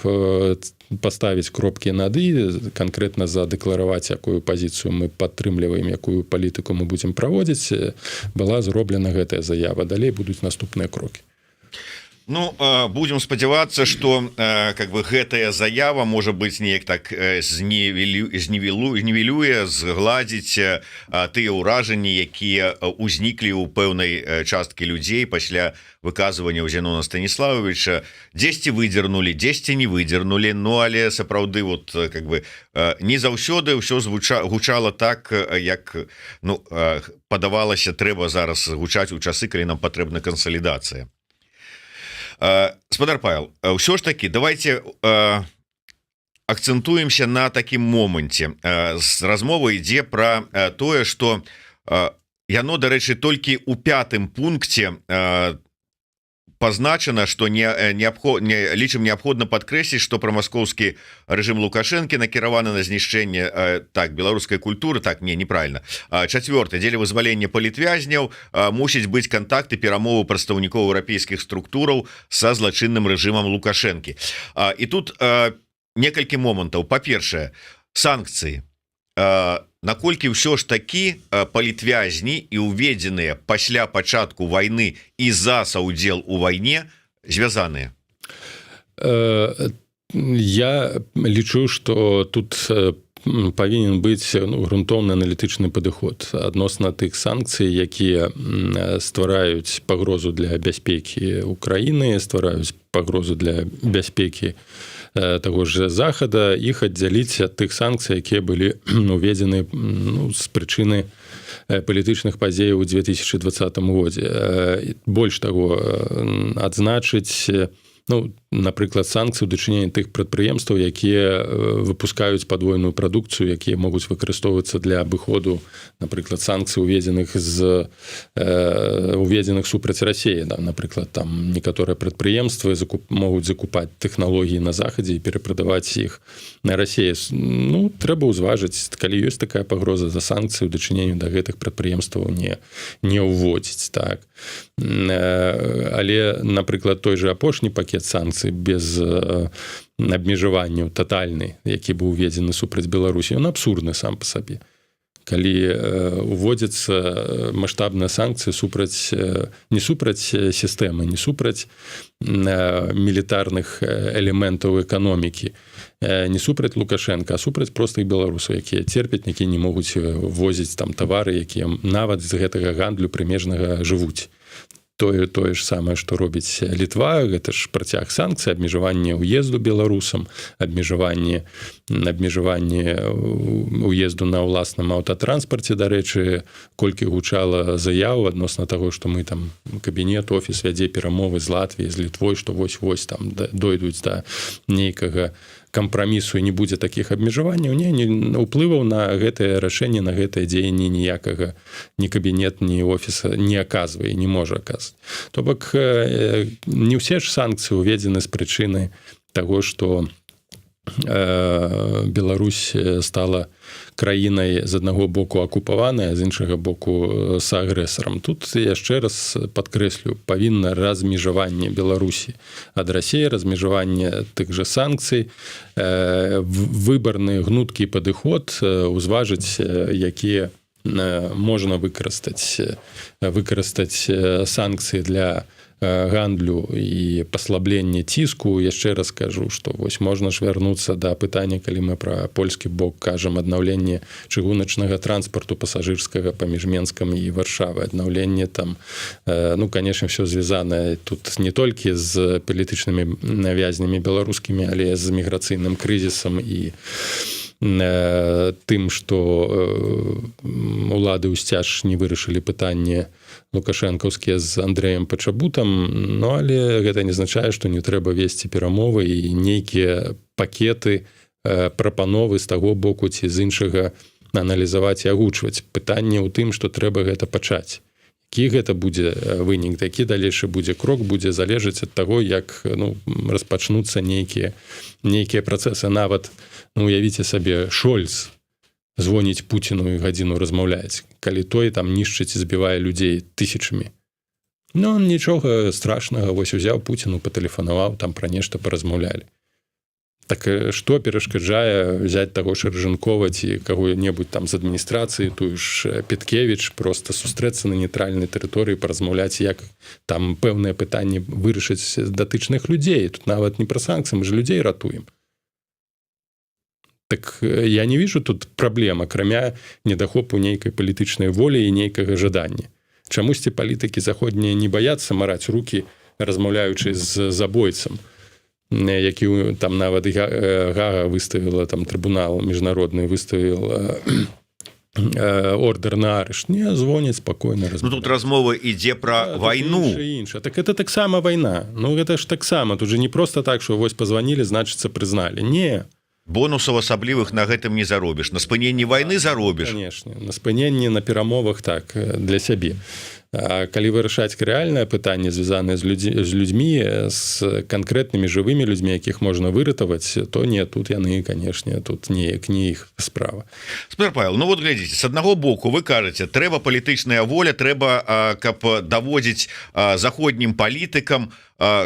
паставіць кропкі над «і», канкрэтна задэклараваць, якую пазіцыю мы падтрымліваем, якую палітыку мы будзем праводзіць, была зроблена гэтая заява. Далей будуць наступныя крокі.
Ну, будем спадзявацца, што как бы гэтая заява можа быць неяк так знівелюе, згладзіць тыя ўражанні, якія ўзніклі ў пэўнай часткі людзей пасля выказванняў Зенона Станіславовича. Дзесьці выдзернулі, дзесьці не выдзернулі, ну але сапраўды вот как бы не заўсёды ўсё гучала так, як ну падавалася трэба зараз гучаць у часы, калі нам патрэбна кансалідацыя. Спадар Павел, ўсё ж таки давайте акцэнтуемся на такім моманце. Размова ідзе пра тое, што яно, дарэчы, толькі ў 5-м пункце пазначана, што лічым неабходна падкрэсліць, што прамаскоўскі рэжым Лукашэнкі накіраваны на знішчэнне так беларускай культуры, так неправільна. 4, дзеля вызвалення палітвязняў мусіць быць кантакты, перамовы прадстаўнікоў еўрапейскіх структураў са злачынным рэжымам Лукашэнкі. І тут некалькі момантаў. Па-першае, санкцыі. Наколькі ўсё ж такі палітвязні і уведзеныя пасля пачатку вайны і за саўдзел у вайне звязаныя?
Я лічу, што тут павінен быць грунтоўны аналітычны падыход адносна тых санкцый, якія ствараюць пагрозу для бяспекі Украіны, ствараюць пагрозу для бяспекі таго ж захада, іх аддзяліць ад тых санкцый, якія былі уведзены з прычыны палітычных падзеяў у 2020 годзе. Больш таго, адзначыць, напрыклад, санкцыі ў дачыненні тых прадпрыемстваў, якія выпускаюць падвойную прадукцыю, якія могуць выкарыстоўвацца для абыходу, напрыклад, санкцый уведзеных супраць Расіі. Напрыклад, там некаторыя прадпрыемствы могуць закупаць тэхналогіі на захадзе і перапрадаваць іх на Расіі. Ну, трэба ўзважыць, калі ёсць такая пагроза, за санкцыі ў дачыненні да гэтых прадпрыемстваў не ўводзіць. Так. Але, напрыклад, той же апошні пакет санкцый без абмежаванняў татальны, які быў уведзены супраць Беларусі, ён абсурдны сам па сабе. Калі уводзяцца маштабныя санкцыі не супраць сістэмы, не супраць мілітарных элементаў эканомікі, не супраць Лукашэнка, а супраць простых беларусаў, якія церпяць, якія не могуць возіць там тавары, якія нават з гэтага гандлю прымежнага жывуць. Тое ж самае, што робіць Літва, гэта ж працяг санкцый, абмежаванне ўезду беларусам, абмежаванне ўезду на ўласным аўтатранспарце, дарэчы, колькі гучала заяў адносна таго, што мы там кабінет, офіс вядзе перамовы з Латвіяй, з Літвой, што вось там дойдуць да нейкага кампрамісу і не будзе такіх абмежаванняў, уплываў на гэтае рашэнне, на гэтае дзеянне ніякага ні кабінет, ні офіса не аказвае, не можа аказваць. То бок, не ўсе ж санкцыі уведзены з прычыны таго, што Беларусь стала краінай з аднаго боку акупаваная, з іншага боку саагрэсарам. Тут яшчэ раз падкрэслю, павінна размежаванне Беларусі ад Расіі, размежаванне тых жа санкцый, выбарны гнуткі падыход, узважыць, якія можна выкарыстаць санкцыі для гандлю і паслаблення ціску. Яшчэ раз кажу, што вось можна ж вярнуцца да пытання, калі мы пра польскі бок кажам, аднаўленне чыгуначнага транспарту пасажырскага паміж Менскам і Варшавай, аднаўленне там, канешне, все звязанае тут не толькі з палітычнымі вязнямі беларускімі, але з міграцыйным крызісам і тым, што улады ўсцяж не вырашылі пытанне лукашэнкаўскія з Андрэем Пачабутам, але гэта не азначае, што не трэба весці перамовы і нейкія пакеты, прапановы з таго боку ці з іншага аналізаваць і агучваць. Пытанне ў тым, што трэба гэта пачаць. Які гэта будзе вынік, які далейшы будзе крок, будзе залежаць ад таго, як распачнуцца нейкія працэсы. Нават, уявіце сабе, Шольц звоніць Пуціну і гадзіну размаўляць, калі той там нішчыць і збівае людзей тысячамі. Нічога страшнага, вось узяў Пуціну, патэлефанаваў, там пра нешта паразмаўлялі. Так што перашкаджае взять таго ж Рыжанкова ці каго-небудзь там з адміністрацыі, тую ж Петкевіч, просто сустрэцца на нейтральнай тэрыторыі, паразмаўляць, як там пэўныя пытанні вырашыць датычных людзей. Тут нават не пра санкцыі, мы ж людзей ратуем. Так я не вижу тут праблем, акрамя недахопу нейкай палітычнай волі і нейкага жадання. Чамусьці палітыкі заходнія не баяцца мараць рукі, размаўляючы з забойцам, які там нават Гага выставіла, там трыбунал міжнародны выставіл ордер на арышт. Не, звоняць спакойна.
Тут размова ідзе пра вайну.
Так это таксама вайна. Гэта ж таксама. Тут же не просто так, што вось пазванілі, значыцца, прызналі. Не.
Бонусаў асаблівых на гэтым не заробіш. На спыненні вайны заробіш.
Конечно. На спыненні, на перамовах так, для сябе. А калі вырашаць рэальнае пытанне, звязанае з людзьмі, з канкрэтнымі жывымі людзьмі, якіх можна выратаваць, то не, тут яны, канешне, тут неяк не іх справа.
Спадар Павел, вот глядзіце, з аднаго боку вы кажаце, трэба палітычная воля, трэба, каб даводзіць заходнім палітыкам,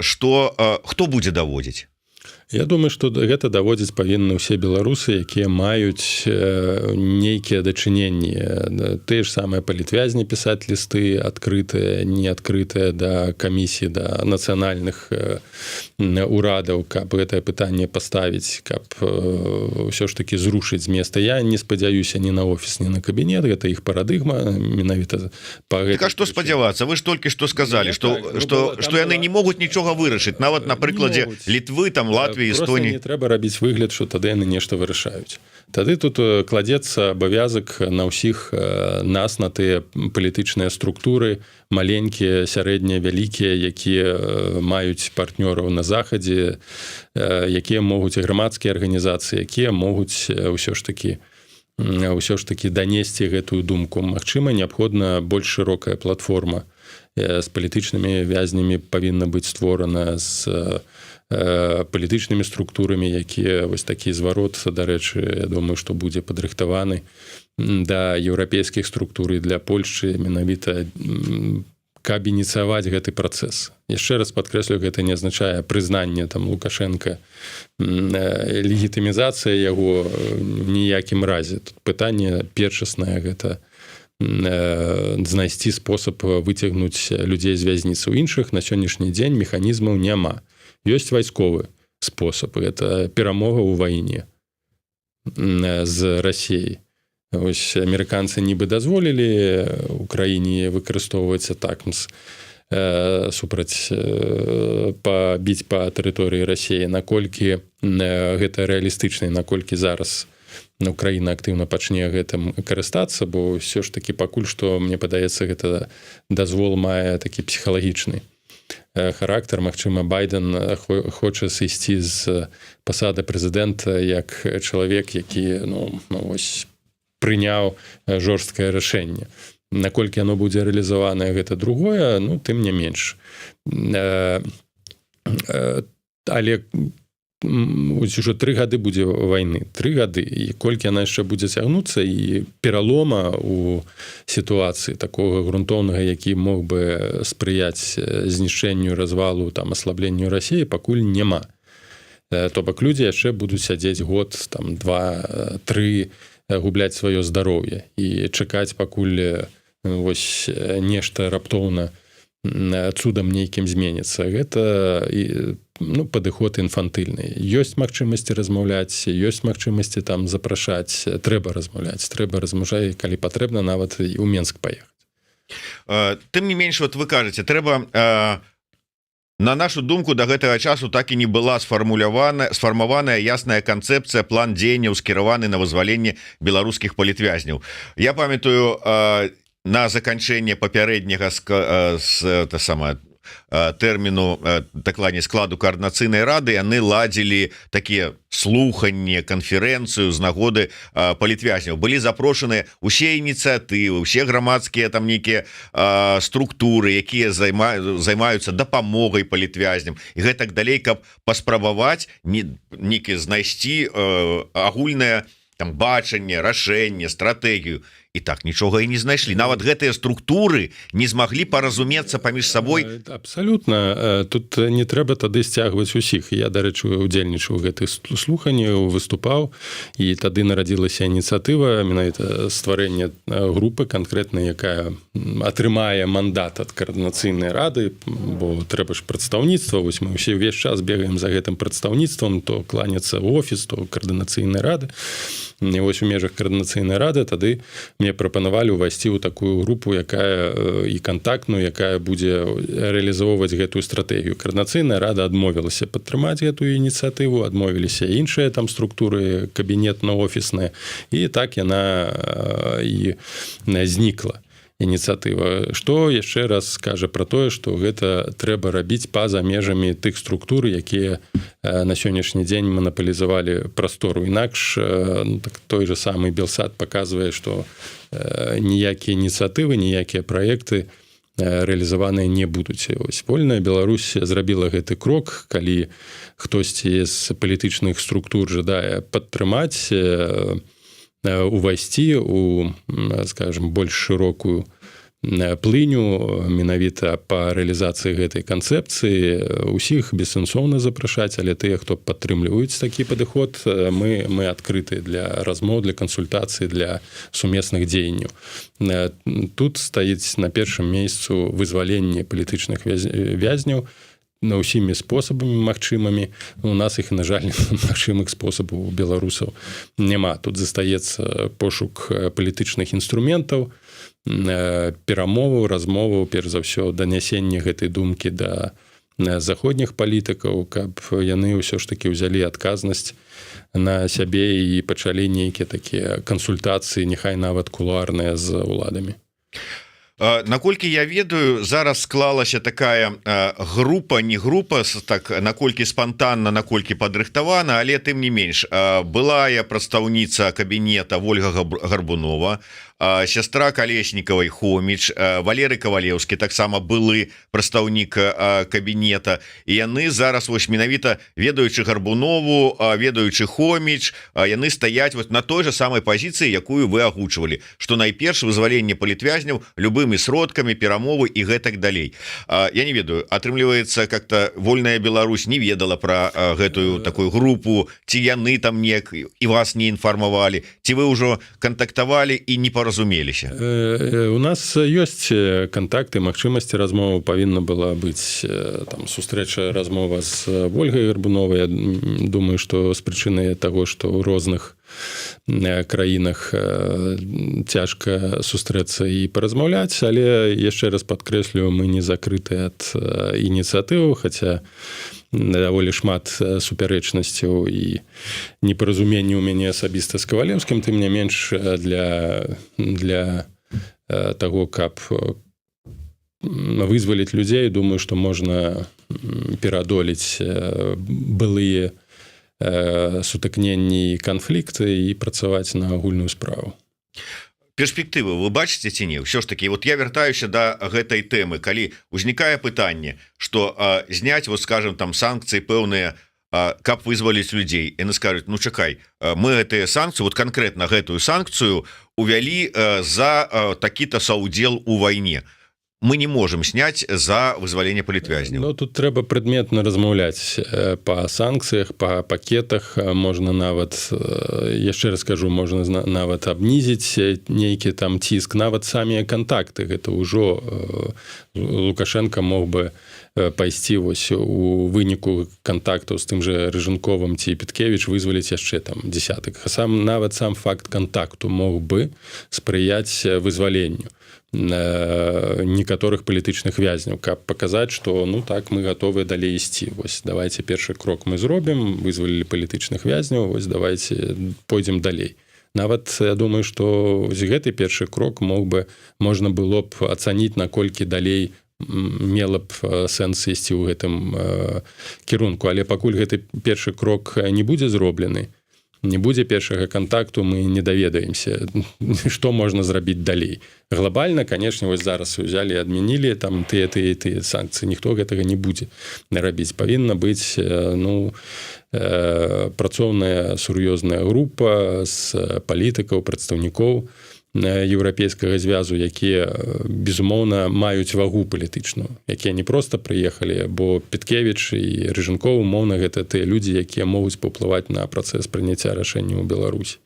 што хто будзе даводзіць?
Я думаю, што гэта даводзіць павінны ўсе беларусы, якія маюць нейкія дачыненні. Тыя ж самыя палітвязні пісаць лісты адкрытыя, неадкрытыя да камісіі, да нацыянальных урадаў, каб гэтае пытанне паставіць, каб ўсё ж такі зрушыць з места. Я не спадзяюся ні на офіс, ні на кабінет, гэта іх парадыгма менавіта па гэтай.
Так а што спадзявацца? Вы ж толькі што сказалі, што яны не могуць нічога вырашыць. Нават на прыкладзе Літвы, там Латвіі, Эстонии.
Не трэба рабіць выгляд, што тады яны нешта вырашаюць. Тады тут кладзецца абавязак на ўсіх нас, на тыя палітычныя структуры, маленькія, сярэднія, вялікія, якія маюць партнёраў на захадзе, якія могуць грамадскія арганізацыі, якія могуць ўсё ж такі данесці гэтую думку. Магчыма, неабходна больш шырокая платформа з палітычнымі вязнямі павінна быць створана, з палітычнымі структурамі, якія вось такі зварот, дарэчы, я думаю, што будзе падрыхтаваны да еўрапейскіх структур і для Польшчы, менавіта каб ініцыяваць гэты працэс. Яшчэ раз падкрэслю, гэта не азначае прызнанне там Лукашенка, легітымізацыя яго ніякім разе. Тут пытанне першаснае, гэта знайсці спосаб выцягнуць людзей з вязніцы. У іншых на сённяшні дзень механізмаў няма. Ёсць вайсковы спосаб, гэта перамога ў вайне з Расіяй. Ось амерыканцы нібы дазволілі Украіне выкарыстоўваць атакмс супраць пабіць па тэрыторыі Расіі, наколькі гэта рэалістычна, наколькі зараз Украіна актыўна пачне гэтым карыстацца, бо ўсё ж такі пакуль што, мне падаецца, гэта дазвол мае такі псіхалагічны характар. Магчыма, Байден хоча сысці з пасады прэзідэнта як чалавек, які ось прыняў жорсткае рашэнне. Наколькі яно будзе рэалізаванае, гэта другое, тым не менш. Але ўжо 3 гады будзе вайны. 3 гады. І колькі яна яшчэ будзе цягнуцца, і пералома ў сітуацыі такога грунтоўнага, які мог бы спрыяць знішчэнню, развалу, там, аслабленню Расіі, пакуль няма. То бок людзі яшчэ будуць сядзець год, там, 2-3, губляць сваё здароўе і чакаць, пакуль вось нешта раптоўна цудам нейкім зменіцца. Гэта падыход інфантыльны. Ёсць магчымасці размаўляць, ёсць магчымасці там запрашаць, трэба размаўляць, калі патрэбна, нават і ў Менск паехаць.
Тым не менш, вот вы кажаце, трэба, на нашу думку, до гэтага часу так і не была сфармаваная ясная канцэпцыя, план дзеянняў, скіраваны на вызваленне беларускіх палітвязняў. Я памятаю, на заканчэнне папярэдняга тэрміну дакладней складу каардынацыйнай рады яны ладзілі такія слуханне канферэнцыю з нагоды палітвязняў, былі запрошаныя усе ініцыятывы, усе грамадскія там нейкія структуры, якія займаюцца дапамогай палітвязням і гэтак далей, каб паспрабаваць нейкі знайсці агульнае там бачанне, рашэнне, стратэгію. І так нічога і не знайшлі. Нават гэтыя структуры не змаглі паразумецца паміж сабой.
Абсалютна. Тут не трэба тады сцягваць усіх. Я, дарэчы, удзельнічаў у гэтых слуханнях, выступаў, і тады нарадзілася ініцыятыва менавіта стварэння групы канкрэтна, якая атрымае мандат ад каардынацыйнай рады, бо трэба ж прадстаўніцтва. Вось мы ўсе ўвесь час бегаем за гэтым прадстаўніцтвам, то кланяцца ў офіс, то каардынацыйнай рады. І вось у межах каардынацыйнай рады тады мне прапанавалі ўвайсці ў такую групу, якая і кантактную, якая будзе рэалізоўваць гэтую стратэгію. Каардынацыйная рада адмовілася падтрымаць гэтую ініцыятыву, адмовіліся іншыя там структуры кабінетна-офісныя, і так яна і знікла. Ініцыятыва, што яшчэ раз скажа пра тое, што гэта трэба рабіць па-за межамі тых структур, якія на сённяшні дзень манапалізавалі прастору. Інакш той же самы Белсат паказвае, што ніякія ініцыятывы, ніякія праекты рэалізаваныя не будуць. Ось вольная Беларусь зрабіла гэты крок, калі хтосьці з палітычных структур жадае падтрымаць, увайсці у, скажем, больш шырокую плыню менавіта па рэалізацыі гэтай канцэпцыі, усіх бессэнсоўна запрашаць, але тыя, хто падтрымліваюць такі падыход, мы адкрыты для размоў, для кансультацый, для сумесных дзеянняў. Тут стаіць на першым месцу вызваленне палітычных вязняў на ўсімі спосабамі магчымымі. У нас іх, на жаль, магчымых спосабаў у беларусаў няма. Тут застаецца пошук палітычных інструментаў, перамоваў, размоваў, перш за ўсё данясення гэтай думкі да заходніх палітыкаў, каб яны ўсё ж такі ўзялі адказнасць на сябе і пачалі нейкія такія кансультацыі, няхай нават кулуарныя з уладамі.
Наколькі я ведаю, зараз склалася такая група, не група, так наколькі спантанна, наколькі падрыхтавана, але тым не менш, былая прадстаўніца кабінета Вольга Гарбунова, сястра Калеснікавай Хоміч, Валерый Кавалеўскі, таксама былы прадстаўнік кабінета, і яны зараз вось менавіта ведаючы Гарбунову, ведаючы Хоміч, яны стаяць вот на той же самай пазіцыі, якую вы агучвалі, што найперш вызваленне палітвязняў любымі сродкамі, перамовы і гэтак далей. Я не ведаю, атрымліваецца, как-то вольная Беларусь не ведала пра гэтую такую групу, ці яны там неяк і вас не інфармавалі, ці вы ўжо кантактавалі і не разумеліся.
У нас ёсць кантакты, магчымасці размовы, павінна была быць там сустрэча, размова з Вольгай Гарбуновай. Я думаю, што з прычыны таго, што ў розных краінах цяжка сустрэцца і паразмаўляць, але яшчэ раз падкрэслю, мы не закрыты ад ініцыятываў, хаця даволі шмат супярэчнасцяў і непаразуменні ў мяне асабіста з Кавалеўскім, тым не менш для таго, каб вызваліць людзей, думаю, што можна пераадолець былыя сутыкненні і канфлікты і працаваць на агульную справу.
Перспектывы вы бачыце ці не? Ўсё ж такі, вот я вяртаюся да гэтай тэмы, калі ўзнікае пытанне, што зняць, вот скажем, там санкцыі пэўныя, каб вызваліць людзей, яны скажуць, ну чакай, мы гэтыя санкцыі, вот канкрэтна гэтую санкцыю увялі за такі-то саўдзел у вайне. Мы не можем снять за вызваленне палітвязняў.
Ну, тут трэба прадметна размаўляць па санкцыях, па пакетах, можна нават, яшчэ раз скажу, можна нават абнізіць нейкі там ціск, нават самі кантакты. Гэта ўжо Лукашенко мог бы пайсці вось у выніку кантактаў з тым жа Рыжанковым ці Петкевіч вызваліць яшчэ там дзесятак. Нават сам факт кантакту мог бы спрыяць вызваленню некаторых палітычных вязняў, каб паказаць, што ну так, мы гатовы далей ісці. Вось давайте першы крок мы зробім, вызвалілі палітычных вязняў, вось давайте пойдзем далей. Нават я думаю, што гэты першы крок можна было б ацаніць, наколькі далей мела б сэнс ісці ў гэтым кірунку, але пакуль гэты першы крок не будзе зроблены, не будзе першага кантакту, мы не даведаемся, што можна зрабіць далей. Глобальна, конечно, вось зараз узялі, адмянілі там тыя санкцыі, ніхто гэтага не будзе рабіць. Павінна быць працоўная сур'ёзная група з палітыкаў, прадстаўнікоў еўрапейскага звязу, якія, безумоўна, маюць вагу палітычную, якія не проста прыехалі, бо Петкевіч і Рыжынков, умоўна, гэта тыя людзі, якія могуць паўплываць на працэс прыняцця рашэнняў у Беларусі.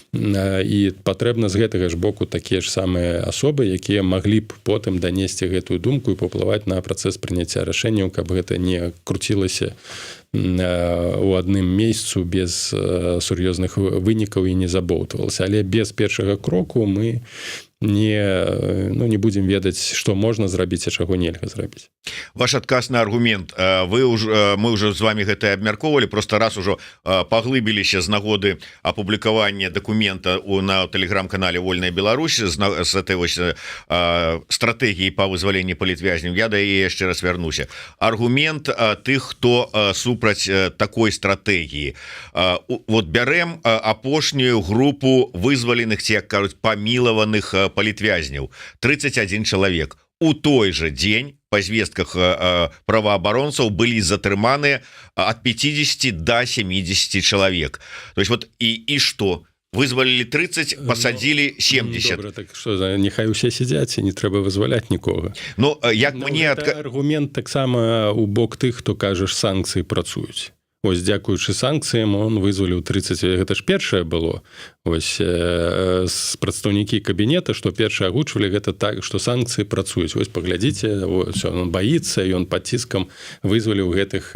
І патрэбна з гэтага ж боку такія ж самыя асобы, якія маглі б потым данесці гэтую думку і паўплываць на працэс прыняцця рашэнняў, каб гэта не круцілася у адным месцу без сур'ёзных вынікаў і не забоўтвалася. Але без першага кроку мы не будем ведаць, што можна зрабіць, а чаго нельга зрабіць.
Ваш адказ на аргумент. Мы ўжо з вами гэта абмяркоўвалі, просто раз ужо паглыбіліся з нагоды апублікавання дакумента на тэлеграм-канале «Вольная Беларусь» з этой стратэгіі па вызваленні палітвязняў. Я да яе яшчэ раз вярнуся. Аргумент тых, хто супраць такой стратэгіі. Вот бярэм апошнюю групу вызваленых, ці, як кажуць, памілаваных палітвязняў. 31 чалавек. У той же дзень па звестках праваабаронцаў былі затрыманыя ад 50 до 70 чалавек. То есть вот і што? Вызвалілі 30, пасадзілі 70.
Добра, так што, няхай усе сядзяць, і не трэба вызваляць нікога.
Ну, як мне...
Аргумент таксама у бок тых, хто кажа, санкцыі працуюць. Ось, дзякуючы санкцыям, он вызваліў 30, гэта ж першае было. Ось, прадстаўнікі кабінета, што першае агучвалі, гэта так, што санкцыі працуюць. Ось, паглядзіце, ось, он баіцца, і он пад ціскам вызваліў гэтых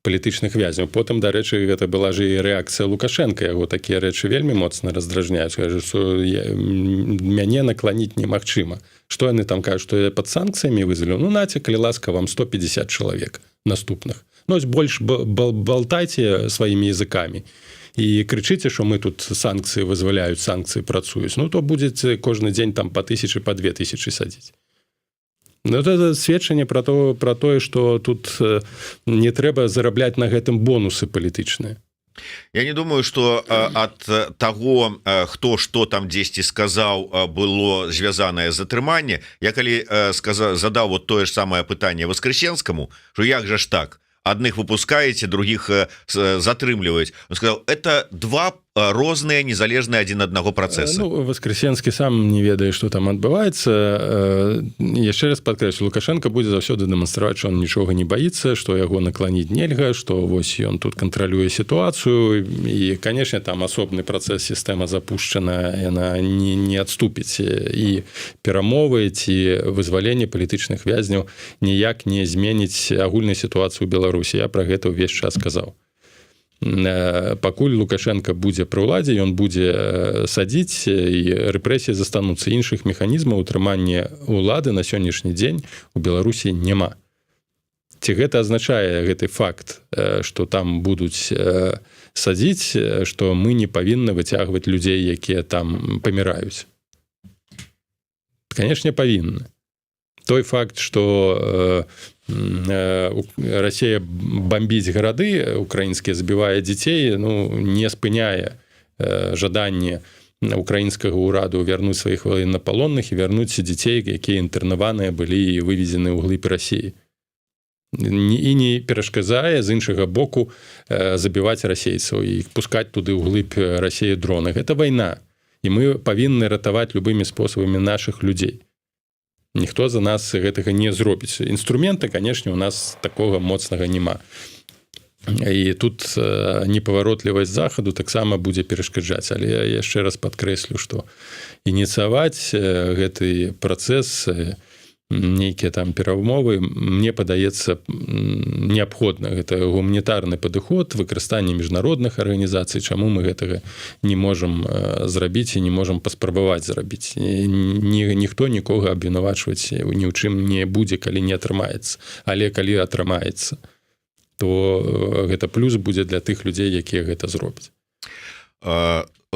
палітычных вязняў. Потым, дарэчы, гэта была ж і рэакцыя Лукашенка, яго такія рэчы вельмі моцна раздражняюць. Кажа, што мяне накланіць немагчыма. Што яны там кажуць, што я пад санкцыямі вызваліў? Ну, наце, калі ласка, вам 150 чалавек наступных. Ну, больш болтайце сваімі языкамі і крычыце, што мы тут санкцыі вызваляюць, санкцыі працуюць. Ну, то будзеце кожны дзень там па 1000, па 2000 садзіць. Ну, это сведчанне пра тое, што тут не трэба зарабляць на гэтым бонусы палітычныя.
Я не думаю, что ад таго, хто што там дзесьці сказаў, было звязанае затрыманне. Я калі задаў вот тое ж самае пытанне Воскресенскому, што як жа ж так? Адных выпускаеце, других затрымліваюць. Он сказал, это два розныя, незалежныя адзін аднаго працэсы.
Ну, Воскресенскі сам не ведае, што там адбываецца. Яшчэ раз падкрэслю, Лукашенко будзе заўсёды дэманстраваць, што он нічога не баіцца, што яго накланіць нельга, што вось ён тут кантралюе сітуацыю. І, канешне, там асобны працэс, сістэма запушчана, яна не адступіць. І перамовы ці вызваленне палітычных вязняў ніяк не зменіць агульную сітуацыю ў Беларусі. Я пра гэта ўвесь час казаў. Пакуль Лукашенко будзе пры ўладзе, ён будзе садзіць, і рэпрэсіі застануцца. Іншых механізмаў утрымання ўлады на сённяшні дзень у Беларусі няма. Ці гэта азначае гэты факт, што там будуць садзіць, што мы не павінны выцягваць людзей, якія там паміраюць? Канешне, павінны. Той факт, што Россия бомбіць гарады украінскія, забівае дзяцей, ну, не спыняе жаданне украінскага ўраду вярнуць сваіх военнапалонных і вярнуць дзяцей, якія інтэрнаваныя былі і вывезены ў глыб Расіі. І не перашкаджае з іншага боку забіваць расейцаў і пускаць туды ў глыб Расіі дроны. Гэта вайна, і мы павінны ратаваць любымі спосабамі нашых людзей. Ніхто за нас гэтага не зробіць. Інструмента, канешне, у нас такога моцнага няма. І тут непаваротлівасць захаду таксама будзе перашкаджаць. Але я яшчэ раз падкрэслю, што ініцыяваць гэты працэс, нейкія там перамовы, мне падаецца неабходна. Гэта гуманітарны падыход, выкарыстанне міжнародных арганізацый. Чаму мы гэтага не можам зрабіць і не можам паспрабаваць зрабіць? Ніхто нікога абвінавачваць ні ў чым не будзе, калі не атрымаецца. Але калі атрымаецца, то гэта плюс будзе для тых людзей, якія гэта зробяць.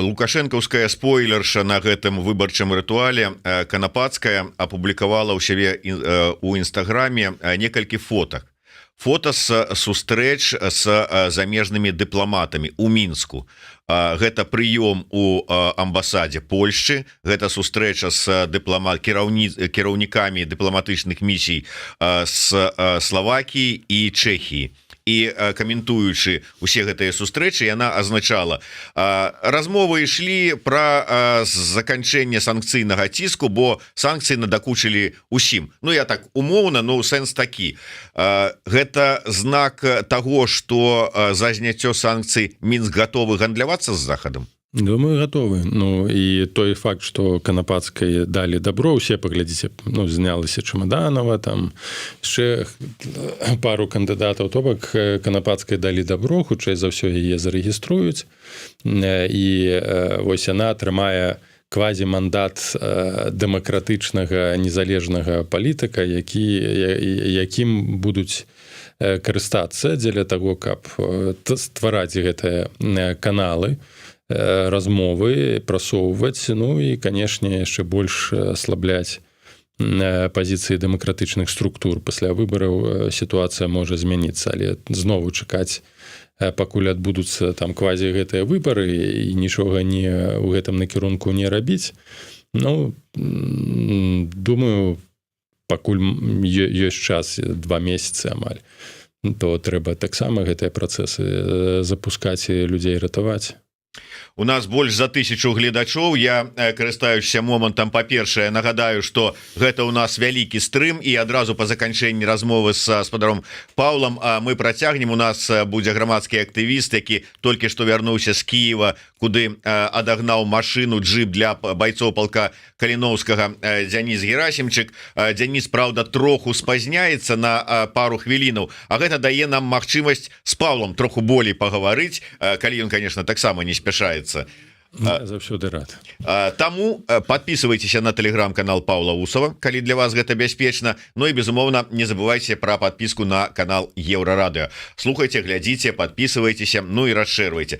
лукашэнкаўская спойлерша на гэтым выбарчым рытуале Канапацкая апублікавала ў сябе у інстаграме некалькі фотак з сустрэч з замежнымі дыпламатамі у Мінску. Гэта прыём у амбасадзе Польшчы, гэта сустрэча з кіраўнікамі дыпламатычных місій з Славакіі і Чэхіі. І каментуючы усе гэтыя сустрэчы, яна азначала: размовы ішлі пра заканчэнне санкцыйнага ціску, бо санкцыі надакучылі усім. Ну я так умоўна, но сэнс такі: гэта знак таго, што за зняццё санкцый Мінск гатовы гандлявацца з захадам?
Думаю, готовы. Ну і той факт, што Канапацкай далі добро, усе паглядзіце, ну, знялася Чемоданова, там яшчэ пару кандыдатаў, то бок Канапацкай далі добро, хутчэй за ўсё яе зарэгіструюць, і вось яна атрымае квазімандат дэмакратычнага незалежнага палітыка, якім будуць карыстацца дзеля таго, каб ствараць гэтыя каналы, размовы, прасоўваць, ну і, канешне, яшчэ больш аслабляць пазіцыі дэмакратычных структур. Пасля выбараў сітуацыя можа змяніцца, але знову чакаць, пакуль адбудуцца там квазі гэтыя выбары і нічога не ў гэтым накірунку не рабіць. Ну, думаю, пакуль ёсць час, 2 месяцы амаль, то трэба таксама гэтыя працэсы запускаць і людзей ратаваць.
У нас больш за 1000 гледачоў. Я, карыстаючыся момантам, па-першае, нагадаю, што гэта ў нас вялікі стрым, і адразу па заканчэнні размовы з гаспадаром Паўлам мы працягнем. У нас будзе грамадскі актывіст, які толькі што вярнуўся з Кіева, куды адагнаў машыну, джип для байцоў палка Каліноўскага, Дзяніс Герасімчык. Дзяніс, праўда, троху спазняецца на пару хвілінаў, а гэта дае нам магчымасць з Паўлам троху болей пагаварыць, калі ён, конечно, таксама не спяшаецца.
Заўсёды рад.
Таму подписывайтеся на телеграм-канал Паўла Усова, калі для вас гэта бяспечна. Ну і, безумоўна, не забывайте пра подписку на канал Еўрарадыё. Слухайте, глядзіце, подписывайтеся, ну і расшэрвайце.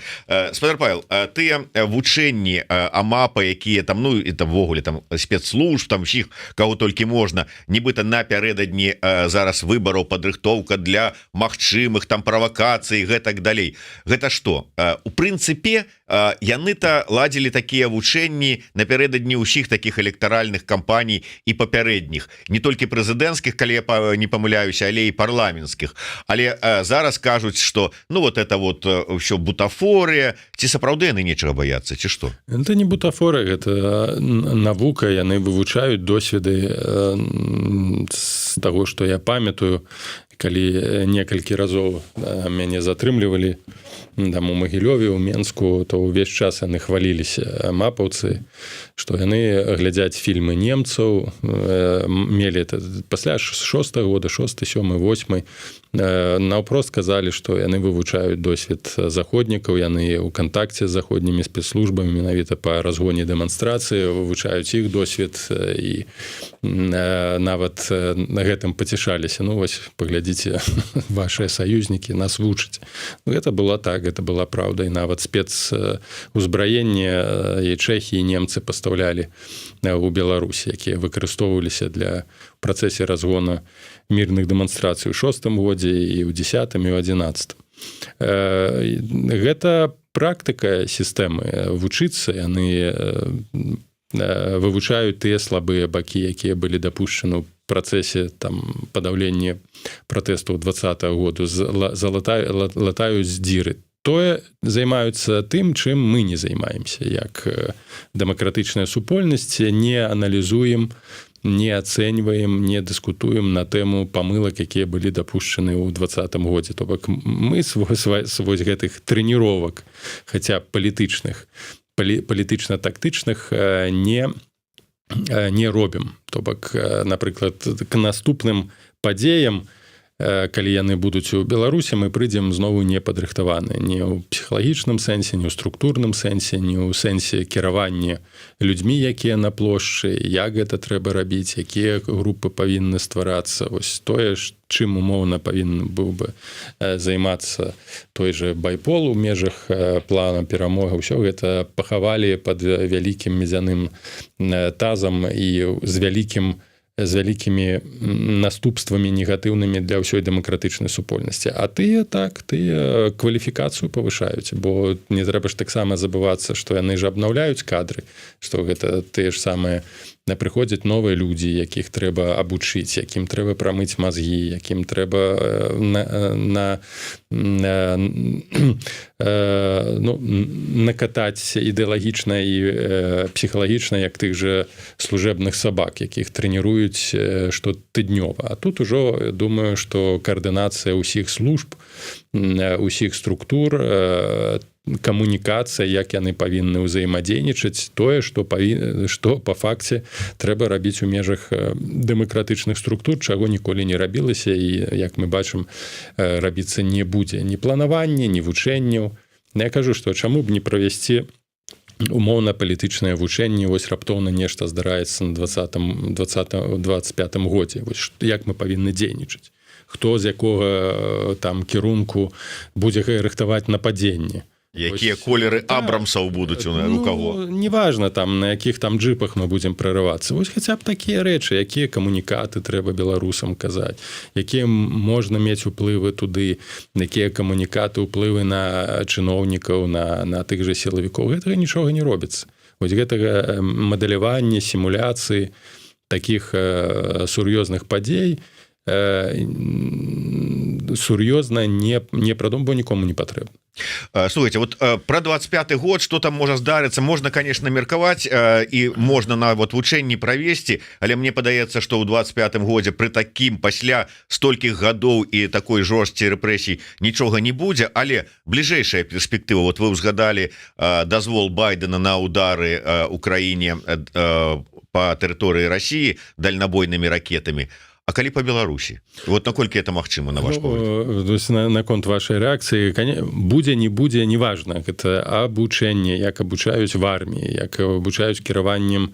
Спадар Павел, тыя вучэнні АМАПа, якія там, ну і там ввогуле там спецслужб, там усіх, каго толькі можна, нібыта напярэдадні зараз выбараў, падрыхтоўка для магчымых там правакацый, гэтак далей. Гэта што? У прынцыпе, яны-то ладзілі такія вучэнні напярэдадні ўсіх такіх электаральных кампаній і папярэдніх, не толькі прэзідэнцкіх, калі я не памыляюся, але і парламенцкіх. Але зараз кажуць, што ну вот это вот ўсё бутафорыя. Ці сапраўды яны нечага баяцца, ці што?
Это не бутафорыя, гэта навука, яны вывучаюць досведы з таго, што я памятаю, калі некалькі разоў мяне затрымлівалі там у Магілёве, у Менску, то ўвесь час яны хваліліся, мапаўцы, што яны глядзяць фільмы немцаў, мелі пасля 6-го года, 6, 7, 8, наўпрост казалі, што яны вывучаюць досвед заходнікаў, яны ў кантакце з заходнімі спецслужбамі, менавіта па разгоне дэманстрацыі, вывучаюць іх досвед і нават на гэтым пацішаліся. Ну вось, паглядзіце, вашыя саюзнікі нас вучаць. Гэта была так, гэта была праўда, і нават спецузбраенне і Чэхіі, немцы пастаўлялі у Беларусі, якія выкарыстоўваліся для працэсе разгона мірных дэманстрацый у 6-м годзе і ў 10-м і ў 11-м. Гэта практыка сістэмы вучыцца, яны вывучаюць тыя слабыя бакі, якія былі дапушчаны ў працэсе там падаўлення пратэстаў 20-го году, латаюць дзіры. Тое займаюцца тым, чым мы не займаемся, як дэмакратычная супольнасць, не аналізуем, не ацэньваем, не дыскутуем на тэму памылак, якія былі дапушчаны ў 20-м годзе. То бок мы вось гэтых трэніровак, хаця палітычных, палітычна-тактычных не робім. То бок, напрыклад, к наступным падзеям калі яны будуць у Беларусі, мы прыйдзем зноў не падрыхтаваны не ў псіхалагічным сэнсе, не ў структурным сэнсе, не ў сэнсе кіравання людзьмі, якія на плошчы, як гэта трэба рабіць, якія групы павінны стварацца. Вось тое, чым умоўна павінен быў бы займацца той же байпол у межах плана перамога. Ўсё гэта пахавалі пад вялікім мезяным тазам і з вялікімі наступствамі негатыўнымі для ўсёй дэмакратычнай супольнасці. А тыя кваліфікацыю павышаюць, бо не трэба ж таксама забывацца, што яны ж абнаўляюць кадры, што гэта тыя ж самыя прыходзяць новыя людзі, якіх трэба абучыць, якім трэба прамыць мазгі, якім трэба накатаць ідэалагічна і псіхалагічна, як тых жа служэбных сабак, якіх трэніруюць штотыднёва. А тут ужо думаю, што каардынацыя ўсіх служб, усіх структур, камунікацыя, як яны павінны ўзаемадзейнічаць, тое, што па факце трэба рабіць у межах дэмакратычных структур, чаго ніколі не рабілася і, як мы бачым, рабіцца не будзе ні планавання, ні вучэнняў. Я кажу, што чаму б не правесці умоўна-палітычнае вучэнне, вось раптоўна нешта здараецца на 25 годзе. Вось як мы павінны дзейнічаць? Хто з якога там кірунку будзе рыхтаваць нападзенне?
Якія колеры Абрамсаў будуць у каго?
Неважна, там, на якіх там джипах мы будзем прарывацца. Вось хаця б такія рэчы, якія камунікаты трэба беларусам казаць, якія можна мець уплывы туды, якія камунікаты, уплывы на чыноўнікаў, на тых жа сілавікоў. Гэтага нічога не робіцца. Вось гэтага мадэлявання, сімуляцыі такіх сур'ёзных падзей сур'ёзна не прадум, бо нікому не патрэбна.
Слухайте, вот про 25 год, что там можа здарыцца, можна, конечно, меркаваць і можна на вот вучэнні правесці, але мне падаецца, што ў 25 годзе пры такім пасля столькіх гадоў і такой жорсткай рэпрэсій нічога не будзе, але бліжэйшая перспектыва, вот вы ўзгадалі дазвол Байдена на удары Украіне па тэрыторыі России дальнабойнымі ракетамі. А калі по Беларусі? Вот наколькі это магчыма, на ваш погляд?
Наконт вашай рэакцыі, будзе, не будзе, неважна. Гэта абучэнне, як абучаюць в арміі, як абучаюць кіраваннем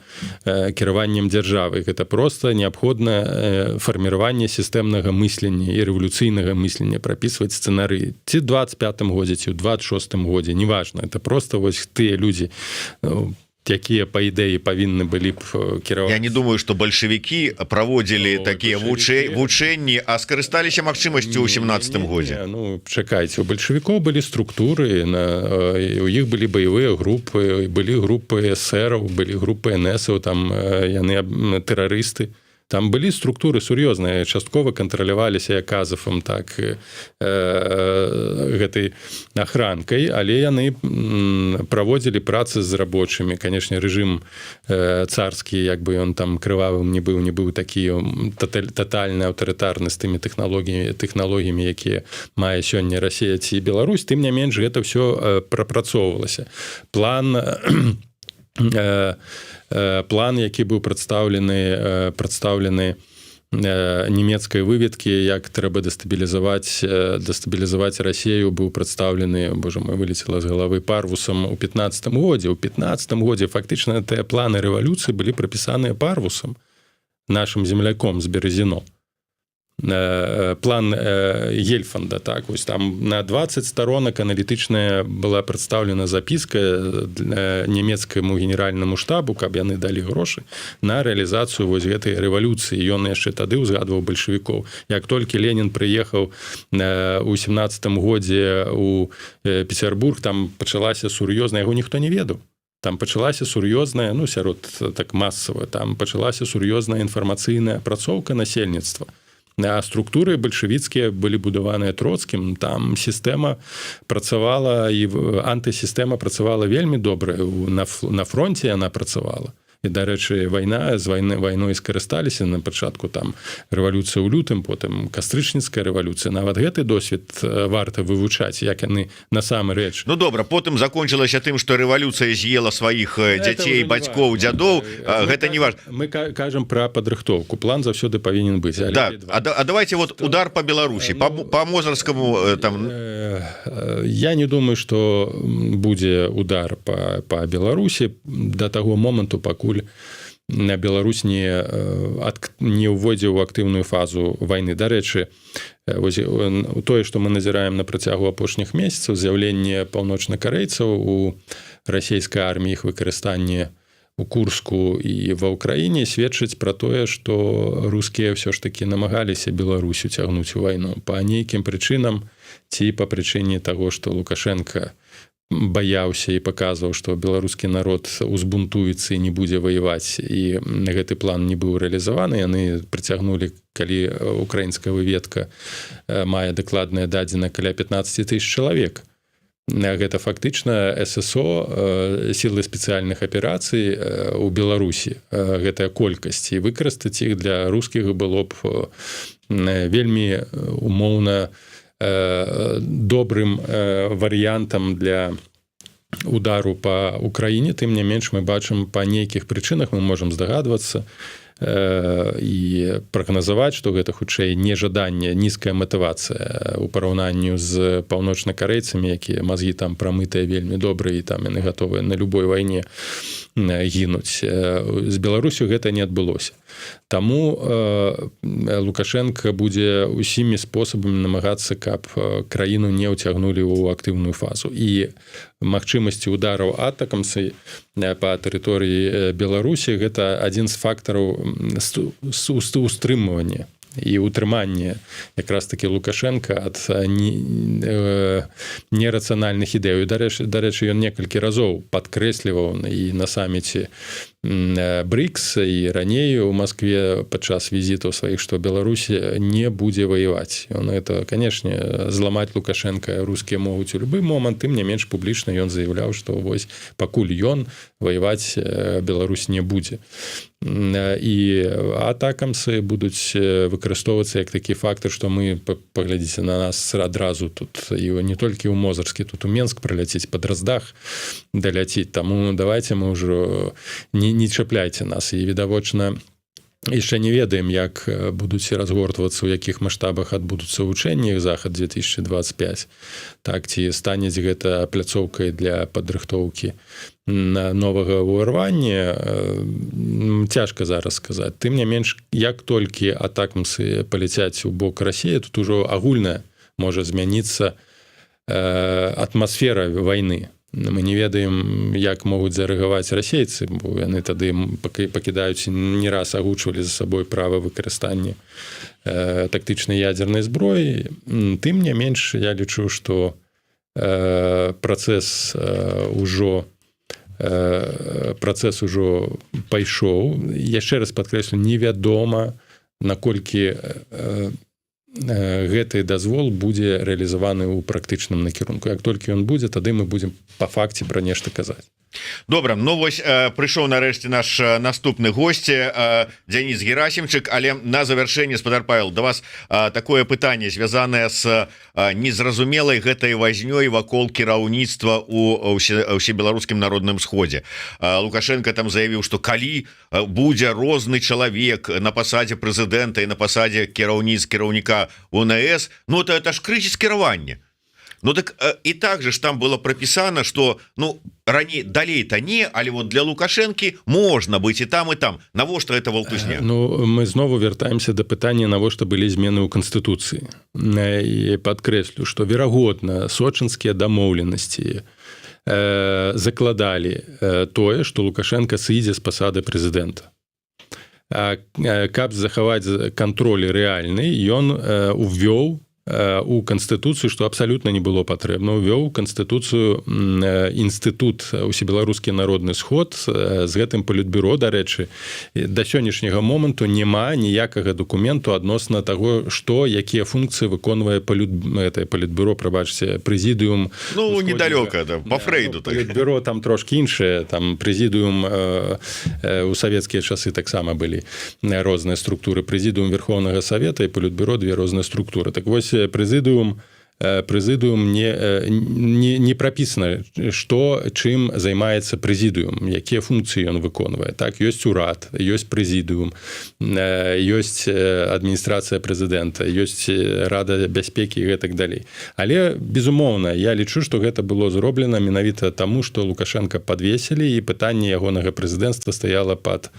дзяржавы. Гэта проста неабходна фарміраванне сістэмнага мыслення і рэвалюцыйнага мыслення, прапісваць сцэнарыі. Ці 25 годзе, ці ў 26 годзе, неважна. Это просто вось тыя людзі, якія па ідэі павінны былі б кіраваць.
Я не думаю, што бальшавікі праводзілі такія вучэнні, а скарысталіся магчымасцю ў 17 годзе.
Чакайце, у бальшавікоў былі структуры, у іх былі баявыя групы, былі групы эсэраў, былі групы НСаў, там яны тэрарысты. Там былі структуры сур'ёзныя, часткова кантраляваліся як Азафам, так гэтай ахранкай, але яны праводзілі працы з рабочымі. Канешне, рэжым царскі, як бы ён там крывавым не быў такі татальны аўтарытарны з тымі тэхналогіямі, якія мае сёння Расія ці Беларусь, тым не менш гэта ўсё прапрацоўвалася. План, які быў прадстаўлены нямецкай выведкі, як трэба дэстабілізаваць Расію, быў прадстаўлены, боже мой, вылецела з галавы, Парвусам у 15 годзе. У 15 годзе фактычна тыя планы рэвалюцыі былі прапісаныя Парвусам, нашым земляком з Березіно. План Гельфанда, так, вось там на 20 сторонок аналітычная была прадстаўлена запіска нямецкаму генеральнаму штабу, каб яны далі грошы на рэалізацыю вось гэтай рэвалюцыі. Ён яшчэ тады ўзгадваў бальшавікоў. Як толькі Ленін прыехаў у 17 годзе у Петербург, там пачалася сур'ёзная, яго ніхто не ведаў. Там пачалася сур'ёзная, сярод так масава, там пачалася сур'ёзная інфармацыйная апрацоўка насельніцтва. А структуры бальшавіцкія былі будаваныя Троцкім, там сістэма працавала, і антысістэма працавала вельмі добра, на фронце яна працавала. і дарэчы вайной скарысталіся на пачатку там рэвалюцыя ў лютым, потым кастрычніцкая рэвалюцыя. Нават гэты досвед варта вывучаць, як яны насамрэч.
Ну добра, потым закончылася тым, што рэвалюцыя з'ела сваіх дзяцей, бацькоў, дзядоў, гэта не важна.
Мы кажам пра падрыхтоўку, план заўсёды павінен быць.
Да. А давайте вот удар по Беларусі, по Мозырскому там.
Я не думаю, што будзе удар по Беларусі да таго моманту, пакуль Беларусь не ўводзіў у актыўную фазу вайны. Дарэчы, тое, што мы назіраем на працягу апошніх месяцаў, з'яўленне паўночнакарэйцаў у расійскай арміі, іх выкарыстанне у Курску і ва ўкраіне сведчыць пра тое, што рускія ўсё ж такі намагаліся Беларусь уцягнуць у вайну па нейкім прычынам ці па прычыне таго, што Лукашенко баяўся і паказваў, што беларускі народ узбунтуецца і не будзе ваяваць, і гэты план не быў рэалізаваны. Яны прыцягнулі, калі украінская выведка мае дакладныя дадзены, каля 15 000 чалавек. Гэта фактычна ССО, сілы спецыяльных аперацый у Беларусі. Гэтая колькасць, і выкарыстаць іх для рускіх было б вельмі умоўна добрым варыянтам для удару па Украіне. Тым не менш, мы бачым па нейкіх прычынах, мы можам здагадвацца і прагназаваць, што гэта хутчэй нежаданне, нізкая матывацыя у параўнанні з паўночнакарэйцамі, якія мазгі там прамытыя вельмі добрыя, і там яны гатовыя на любой вайне гінуць. З Беларусю гэта не адбылося. Таму Лукашенко будзе усімі спосабамі намагацца, каб краіну не ўцягнулі ў актыўную фазу. І магчымасці удараў атакамсай па тэрыторыі Беларусі гэта адзін з фактараў устрымвання і утрымання якраз такі Лукашенко ад нерацыянальных ідэяў. Дарэчы, ён некалькі разоў падкрэсліваў і на саміце БРИКС і раней у Москве падчас візітаў сваіх, што Беларусь не будзе ваяваць. Ён это, канешне, зламаць Лукашенко рускія могуць у любы момант, тым не менш публічна ён заяўляў, што вось пакуль ён ваяваць Беларусь не будзе. І атакамсы будуць выкарыстоўвацца як такі фактор, што мы, паглядзіце на нас адразу тут, і не толькі ў Мозырскі, тут у Менск праляціць, пад Раздах даляціць. Таму давайте мы ўжо не чапляйце нас. І відавочна яшчэ не ведаем, як будуць разгортвацца, у якіх маштабах адбудуцца вучэнні Захад-2025. Так, ці станець гэта пляцоўкай для падрыхтоўкі новага ўварвання, цяжка зараз сказаць. Тым не менш, як толькі атакамсы паляцяць у бок Расіі, тут ужо агульна можа змяніцца атмасфера вайны. Мы не ведаем, як могуць зарэагаваць расейцы, бо яны тады пакідаюць, не раз агучвалі за сабой права выкарыстання тактычнай ядзернай зброі. Тым не менш, я лічу, што працэс ужо пайшоў. Яшчэ раз падкрэслю, невядома, наколькі гэты дазвол будзе рэалізаваны ў практычным накірунку. Як толькі ён будзе, тады мы будзем па факце пра нешта казаць.
Добра, ну вось прыйшоў нарэшце наш наступны госці Дзяніс Герасімчык, але на завяршэнне, спадар Павел, да вас такое пытанне, звязанае з незразумелай гэтай вознёй вакол кіраўніцтва ў ўсебеларускім народным сходзе. Лукашенко там заявіў, што калі будзе розны чалавек на пасадзе прэзідэнта і на пасадзе кіраўніка УНС, ну то это ж крызіс кіравання. Ну так і так же ж там было прапісана, што раней далей-то не, але вот для Лукашэнкі можна быць і там. Навошта это валтузня?
Мы знову вяртаемся да пытання, навошта былі змены ў Канстытуцыі. І падкрэслю, што верагодна сочынскія дамоўленасці закладалі тое, што Лукашенко сыдзе з пасады прэзідэнта. Каб захаваць кантроль рэальны, ён увёў у канстытуцыю, што абсалютна не было патрэбна, увёў канстытуцыю інстытут усебеларускі народны сход з гэтым палітбюро. Дарэчы, да сённяшняга моманту няма ніякага дакументу адносна таго, што якія функцыі выконвае палітбюро, прабачце, прэзідыум.
Ну, недалёка, да, по Фрейду.
Палітбюро там трошки іншае, там прэзідыум у савецкія часы таксама былі розныя структуры. Прэзідыум Верховнага Савета і палітбюро две розныя структуры. Так вось прэзідыум не прапісана, што чым займаецца прэзідыум, якія функцыі ён выконвае. Так, ёсць урад, ёсць прэзідыум, ёсць адміністрацыя прэзідэнта, ёсць рада бяспекі і гэтак далей. Але, безумоўна, я лічу, што гэта было зроблена менавіта таму, што Лукашенка падвесілі, і пытанне ягонага прэзідэнцтва стаяла пад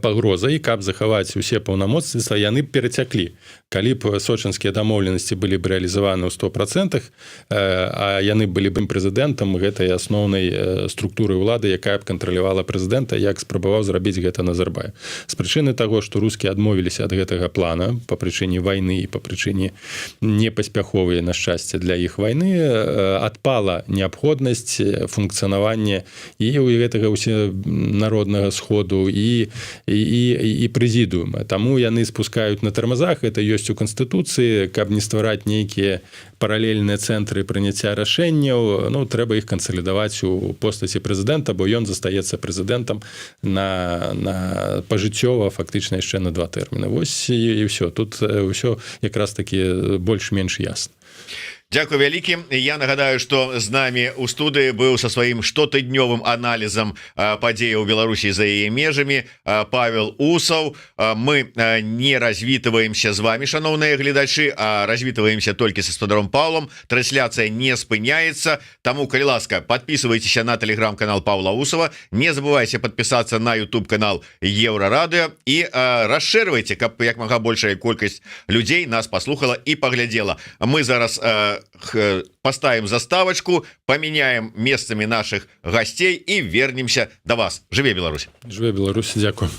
пагрозай, каб захаваць усе паўнамоцтвы, яны перацяклі. Калі б сочынскія дамоўленасці былі б рэалізаваны ў 100%, а яны былі б прэзідэнтам гэтай асноўнай структуры ўлады, якая б кантралявала прэзідэнта, як спрабаваў зрабіць гэта Назарбаев. З прычыны таго, што рускія адмовіліся ад гэтага плана па прычыне вайны і па прычыне непаспяховай, на шчасце для іх вайны, адпала неабходнасць функцыянавання і ў гэтага ўсенароднага сходу і прэзідыума. Таму яны спускаюць на тармазах, гэта ёсць у Канстытуцыі, каб не ствараць нейкія паралельныя цэнтры прыняцця рашэнняў, ну, трэба іх кансалідаваць у постаці прэзідэнта, бо ён застаецца прэзідэнтам на пажыццёва, фактычна яшчэ на 2 тэрміны. Вось і ўсё. Тут ўсё якраз такі больш-менш ясна.
Дзякуй вялікі. Я нагадаю, што з намі ў студыі быў са сваім штотыднёвым аналізам падзеяў Беларусі за яе межамі Павел Усаў. Мы не развітваемся з вами, шановныя гледачы, а развітваемся толькі са спадаром Павлом. Трансляцыя не спыняецца, таму, калі ласка, подписывайтеся на телеграм-канал Павла Усова, не забывайся подписаться на YouTube-канал Еўрарадыё і расширвайце, каб як мага большая колькасць людзей нас паслухала і паглядзела. Мы зараз поставим заставочку, поменяем местами наших гостей и вернемся до вас. Живе Беларусь!
Живе Беларусь, дякую.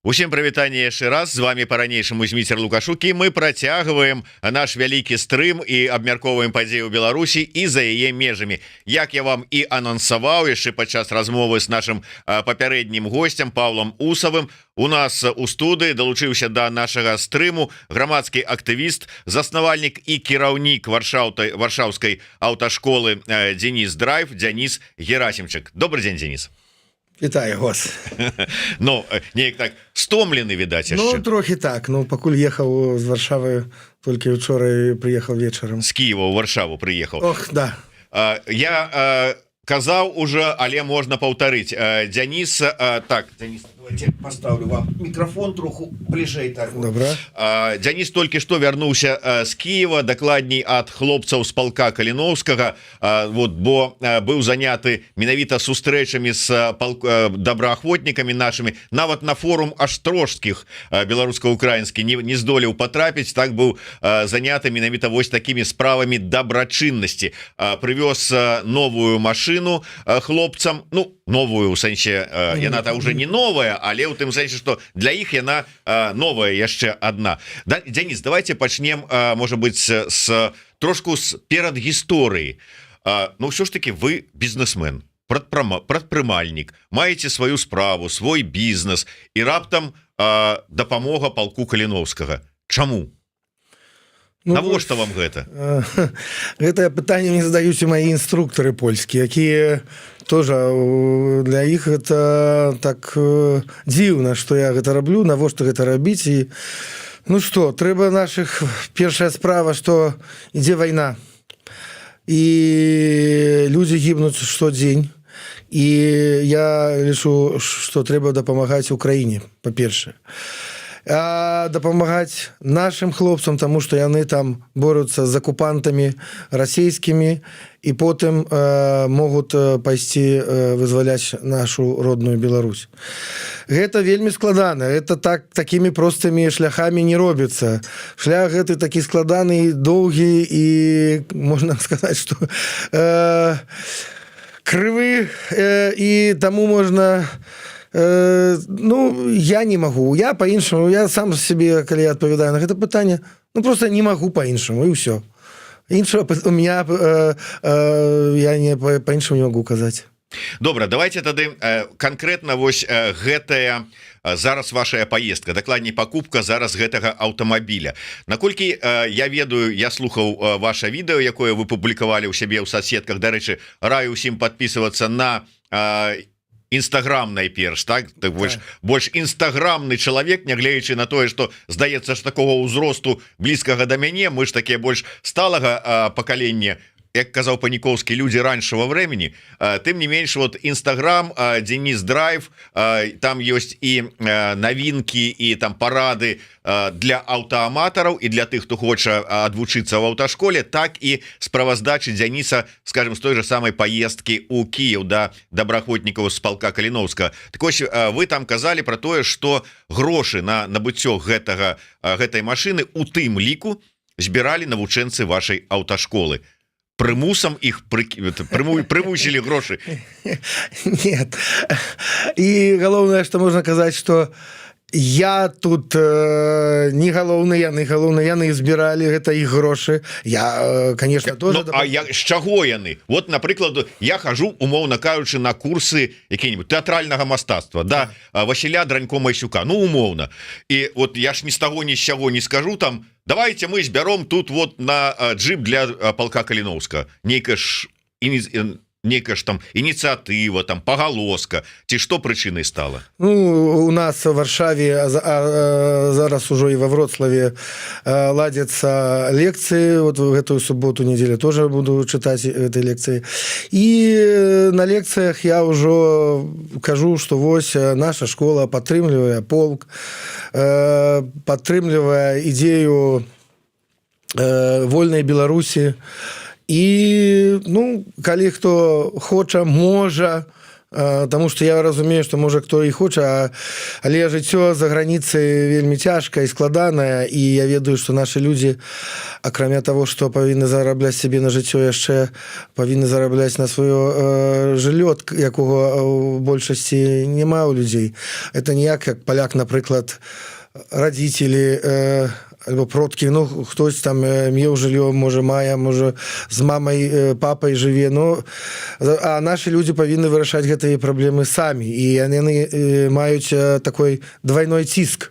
Усім прывітанне яшчэ раз, з вами па-ранейшаму Зміцер Лукашук, і мы працягваем наш вялікі стрым і абмяркоўваем падзеі ў Беларусі і за яе межамі. Як я вам і анансаваў яшчэ падчас размовы з нашым папярэднім госцем Павлом Усавым, у нас у студыі далучыўся да нашага стрыму грамадскі актывіст, заснавальнік і кіраўнік варшаўскай аўташколы Денис Драйв, Денис Герасимчык. Добрый дзень, Денис.
Вітаю вас.
Ну, неяк так стомлены, відаць, яшчэ.
Ну, трохі так. Ну, пакуль ехаў з Варшавы, толькі учора прыехаў вечарам.
З Киева ў Варшаву прыехаў.
Ох, да.
Я казаў уже, але можна паўтарыць. Денис, так, Денис, давайте поставлю вам микрофон троху бліжэй. Так.
Добра.
Денис толькі што вярнуўся з Киева, дакладней ад хлопцаў з палка Каліноўскага, вот, бо быў заняты менавіта сустрэчамі з добраахвотнікамі нашымі, нават на форум Астрошскіх беларуска-украінскі не здолеў патрапіць, так быў заняты менавіта вось такімі справамі дабрачыннасці. Прывёз новую машину хлопцам, ну, новую ў сэнсе, яна-то уже не новая, але ў тым сэнсе, што для іх яна новая яшчэ адна. Денис, давайте пачнем, можа быць, трошку з перадгісторыі. Ну, ўсё ж таки, вы бізнесмен, прадпрымальнік, маеце сваю справу, свой бізнес, і раптам дапамога палку Каліноўскага. Чаму? Навошта вам гэта?
Гэтае пытанне мне задаюць і мае інструктары польскія, якія тоже для іх гэта так дзіўна, што я гэта раблю, навошта гэта рабіць. І ну што, трэба нашых, першая справа, што ідзе вайна, і людзі гібнуць штодзень, і я лічу, што трэба дапамагаць Украіне, па-першае. А дапамагаць нашим хлопцам, тому што яны там борюцца з акупантамі расійскімі і потым могуць пайсці вызваляць нашу родную Беларусь. Гэта вельмі складана, это такімі простымі шляхамі не робіцца. Шлях гэты такі складаны, доўгі і можна сказаць, што крывы, і таму можна... Ну, я не могу, я по-іншаму, я сам себе, калі адпавядаю на гэта пытанне, ну, просто не могу по-іншаму, і ўсё. Іншага у меня, я не по-іншаму не могу казаць.
Добра, давайте тады конкретно вось гэтая зараз ваша поездка, дакладней покупка зараз гэтага аўтамабіля. Наколькі я ведаю, я слухаў ваше відэо, якое вы публікавалі ў сябе ў соцсетках. Дарэчы, раю усім подписываться на Інстаграм найперш, так? Больш інстаграмны чалавек, нягледзячы на тое, што здаецца ж такого ўзросту блізкага да мяне, мы ж такія больш сталага пакалення, як казаў Паніковскі, людзі раньшего времени. Тым не менш, вот Инстаграм, Денис Драйв, там ёсць і навінкі, і там парады для аўтааматараў і для тых, хто хоча адвучыцца ў аўташколе, так і справаздачы Дениса, скажем, з той же самой поездкі ў Кіев да добраахвотнікаў з палка Каліноўскага. Так ось, вы там казалі про тое, што грошы на набыццё гэтай машины у тым ліку збіралі навучэнцы вашай аўташколы. Прымусам іх прымусілі грошы?
Нет. І галоўнае, што можна казаць, што я тут не галоўны, яны збіралі, гэта іх грошы. Я, конечно, тоже...
А з чаго яны? Вот, напрыклад, я хожу, умоўна кажучы, на курсы які-нибудь тэатральнага мастацтва, да, Васіля Дранько-Масюка, ну, умоўна. І вот я ж ні з таго, ні з сяго не скажу там, давайте мы збяром тут вот на джип для палка Каліноўска. Нейкая ж там ініцыятыва, там пагалоска, ці што прычынай стала?
Ну, у нас в Варшаве, зараз ужо і во Вроцлаве ладзяцца лекцыі, вот в гэтую суботу, недзелю тоже буду чытаць этой лекцыі. І на лекцыях я ўжо кажу, што вось наша школа падтрымлівае полк, падтрымлівае ідзею вольнай Беларусі. І, ну, калі хто хоча, можа Таму што я разумею, што можа хто і хоча, але жыццё за граніцай вельмі цяжка і складанае, і я ведаю, што нашы людзі, акрамя таго, што павінны зарабляць сябе на жыццё, яшчэ павінны зарабляць на сваё жыллё, якога ў большасці няма ў людзей. Это ніяк, як паляк, напрыклад, радзіцелі альбо продкі, ну, хтось там меў жыллё, можа, мае, можа, з мамай, папай жыве, ну, а нашы людзі павінны вырашаць гэтыя праблемы самі, і яны маюць такой двойной ціск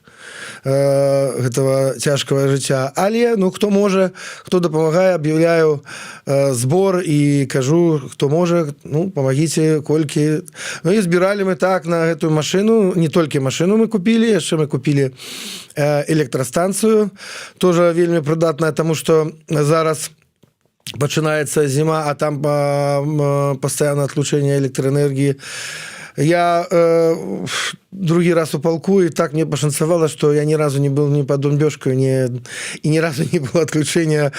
гэтага цяжкага жыцця. Але, ну, хто можа, хто дапамагае, аб'яўляю збор і кажу, хто можа, ну, памагіце, колькі. Ну, і збіралі мы так на гэтую машыну, не толькі машыну мы купілі, яшчэ мы купілі электрастанцыю, тоже вельмі прыдатная, таму што зараз пачынаецца зіма, а там пастаянна адключэнне электраэнергіі. Я другі раз у полку, і так мне пашанцавала, што я ні разу не был ни под бомбёжкой, і ні разу не было адключэння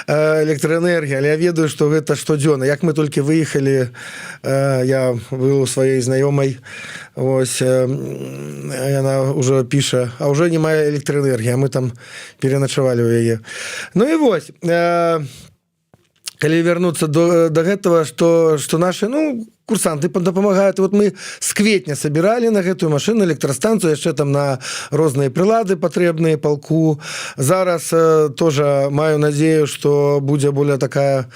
электраэнергіі, але я ведаю, што гэта штодзённа. Як мы толькі выехалі, я быў у сваёй знаёмай, ось, яна ўжо піша, а ўжо няма электраэнергіі, а мы там пераначавалі ў яе. Ну і вось, калі вярнуцца до гэтага, што нашы, ну, курсанты дапамагаюць. Вот мы з кветня сабіралі на гэтую машыну электрастанцыю, яшчэ там на розныя прылады патрэбныя палку. Зараз тоже маю надзею, што будзе более такая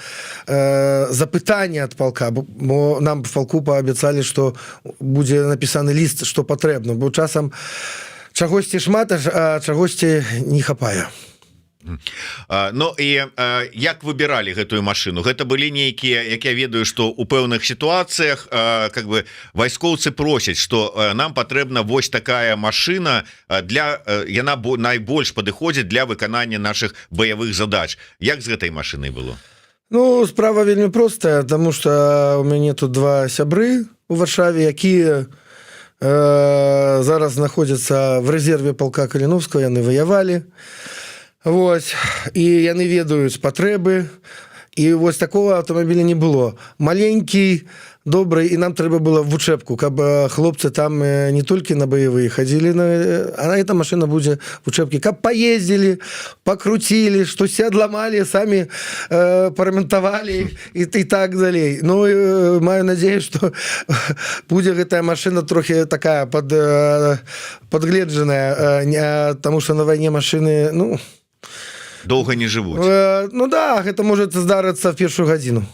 запытанне ад палка, бо нам в палку паабяцалі, што будзе напісаны ліст, што патрэбна, бо часам чагосьці шмат, а чагосьці не хапае.
Ну і як выбіралі гэтую машыну? Гэта былі нейкія, як я ведаю, што ў пэўных сітуацыях как бы вайскоўцы просяць, што нам патрэбна вось такая машына, яна найбольш падыходзіць для выканання нашых баявых задач. Як з гэтай машынай было?
Ну, справа вельмі простая, таму што у мяне тут два сябры у Варшаве, якія зараз знаходзяцца в рэзерве палка Каліновскага, яны ваявалі. Вось, і яны ведаюць патрэбы, і вось такого аўтамабіля не было. Маленькі, добры, і нам трэба было в вучэбку, каб хлопцы там не толькі на баявыя хадзілі, а эта машына будзе в вучэбкі, каб паездзілі, пакруцілі, штосьці адламалі, самі параментавалі і так далей. Ну, маю надзею, што будзе гэтая машына трохі такая падгледжаная, таму што на вайне машыны, ну,
доўга не жывуць.
Ну да, гэта можа здарыцца в першую гадзіну.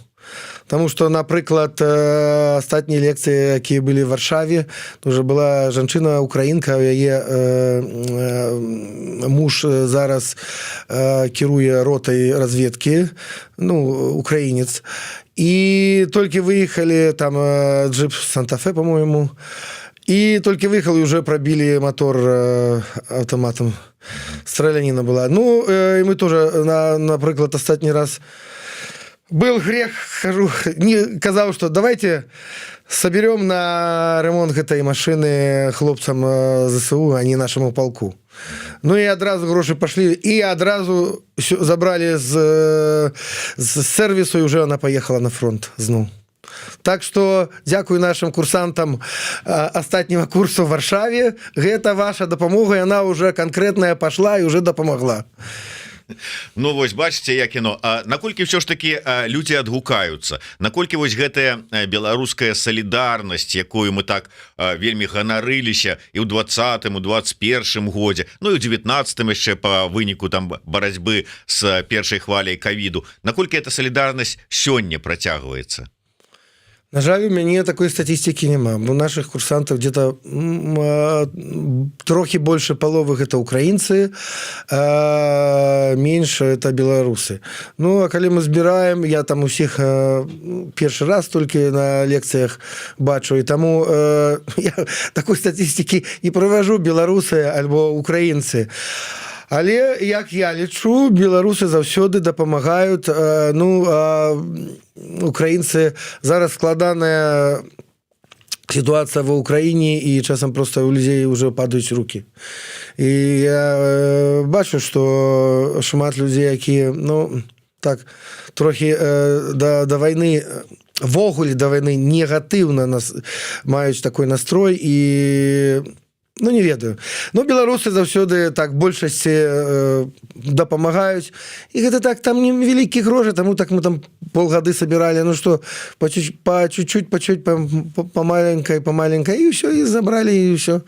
Таму што, напрыклад, астатнія лекцыі, якія былі в Варшаве, тоже была жанчына украінка, у яе муж зараз кіруе ротай разведкі, ну, украінец, і толькі выехалі, там джип Санта-Фе, по-моему, і толькі выехалі, уже пробілі мотор аўтаматам. Страляніна была. Ну, і мы тоже, напрыклад, астатні раз был грех, хожу, не казаў, што давайте соберем на ремонт гэтай машыны хлопцам ЗСУ, а не нашаму палку. Ну і адразу грошы пашлі, і адразу забралі з сервісу, і уже она поехала на фронт зноў. Так што дзякую нашим курсантам астатняга курсу в Варшаве. Гэта ваша дапамога, яна уже конкретная пашла і уже дапамагла.
Ну вось бачыце, як яно. Наколькі ўсё ж такі людзі адгукаюцца, наколькі вось гэтая беларуская салідарнасць, якую мы так вельмі ганарыліся і ў 20-м, у 21-м годзе, ну і ў 19-м яшчэ па выніку там барацьбы з першай хваляй ковіду, наколькі эта салідарнасць сёння працягваецца?
На жаль, у мяне такой статистики няма. У наших курсантов где-то трохи больше половы это украинцы, а меньше это белорусы. Ну, а калі мы збираем, я там усіх першы раз только на лекциях бачу, и тому я такой статистики не провожу, белорусы альбо украинцы. Але, як я лічу, беларусы заўсёды дапамагаюць. Ну, украінцы зараз складаная ситуация в Украине, и часам просто у людей уже падают руки. И я бачу, что шмат людей, якія, ну, так, трохи до войны ввогуле да вайны негатыўна маюць такой настрой і ну не ведаю, но беларусы заўсёды так большасці дапамагаюць і гэта так там не вялікі грошы, таму так мы там полгады собирали, ну что по чуть-чуть по маленькой і все, і забрали, і все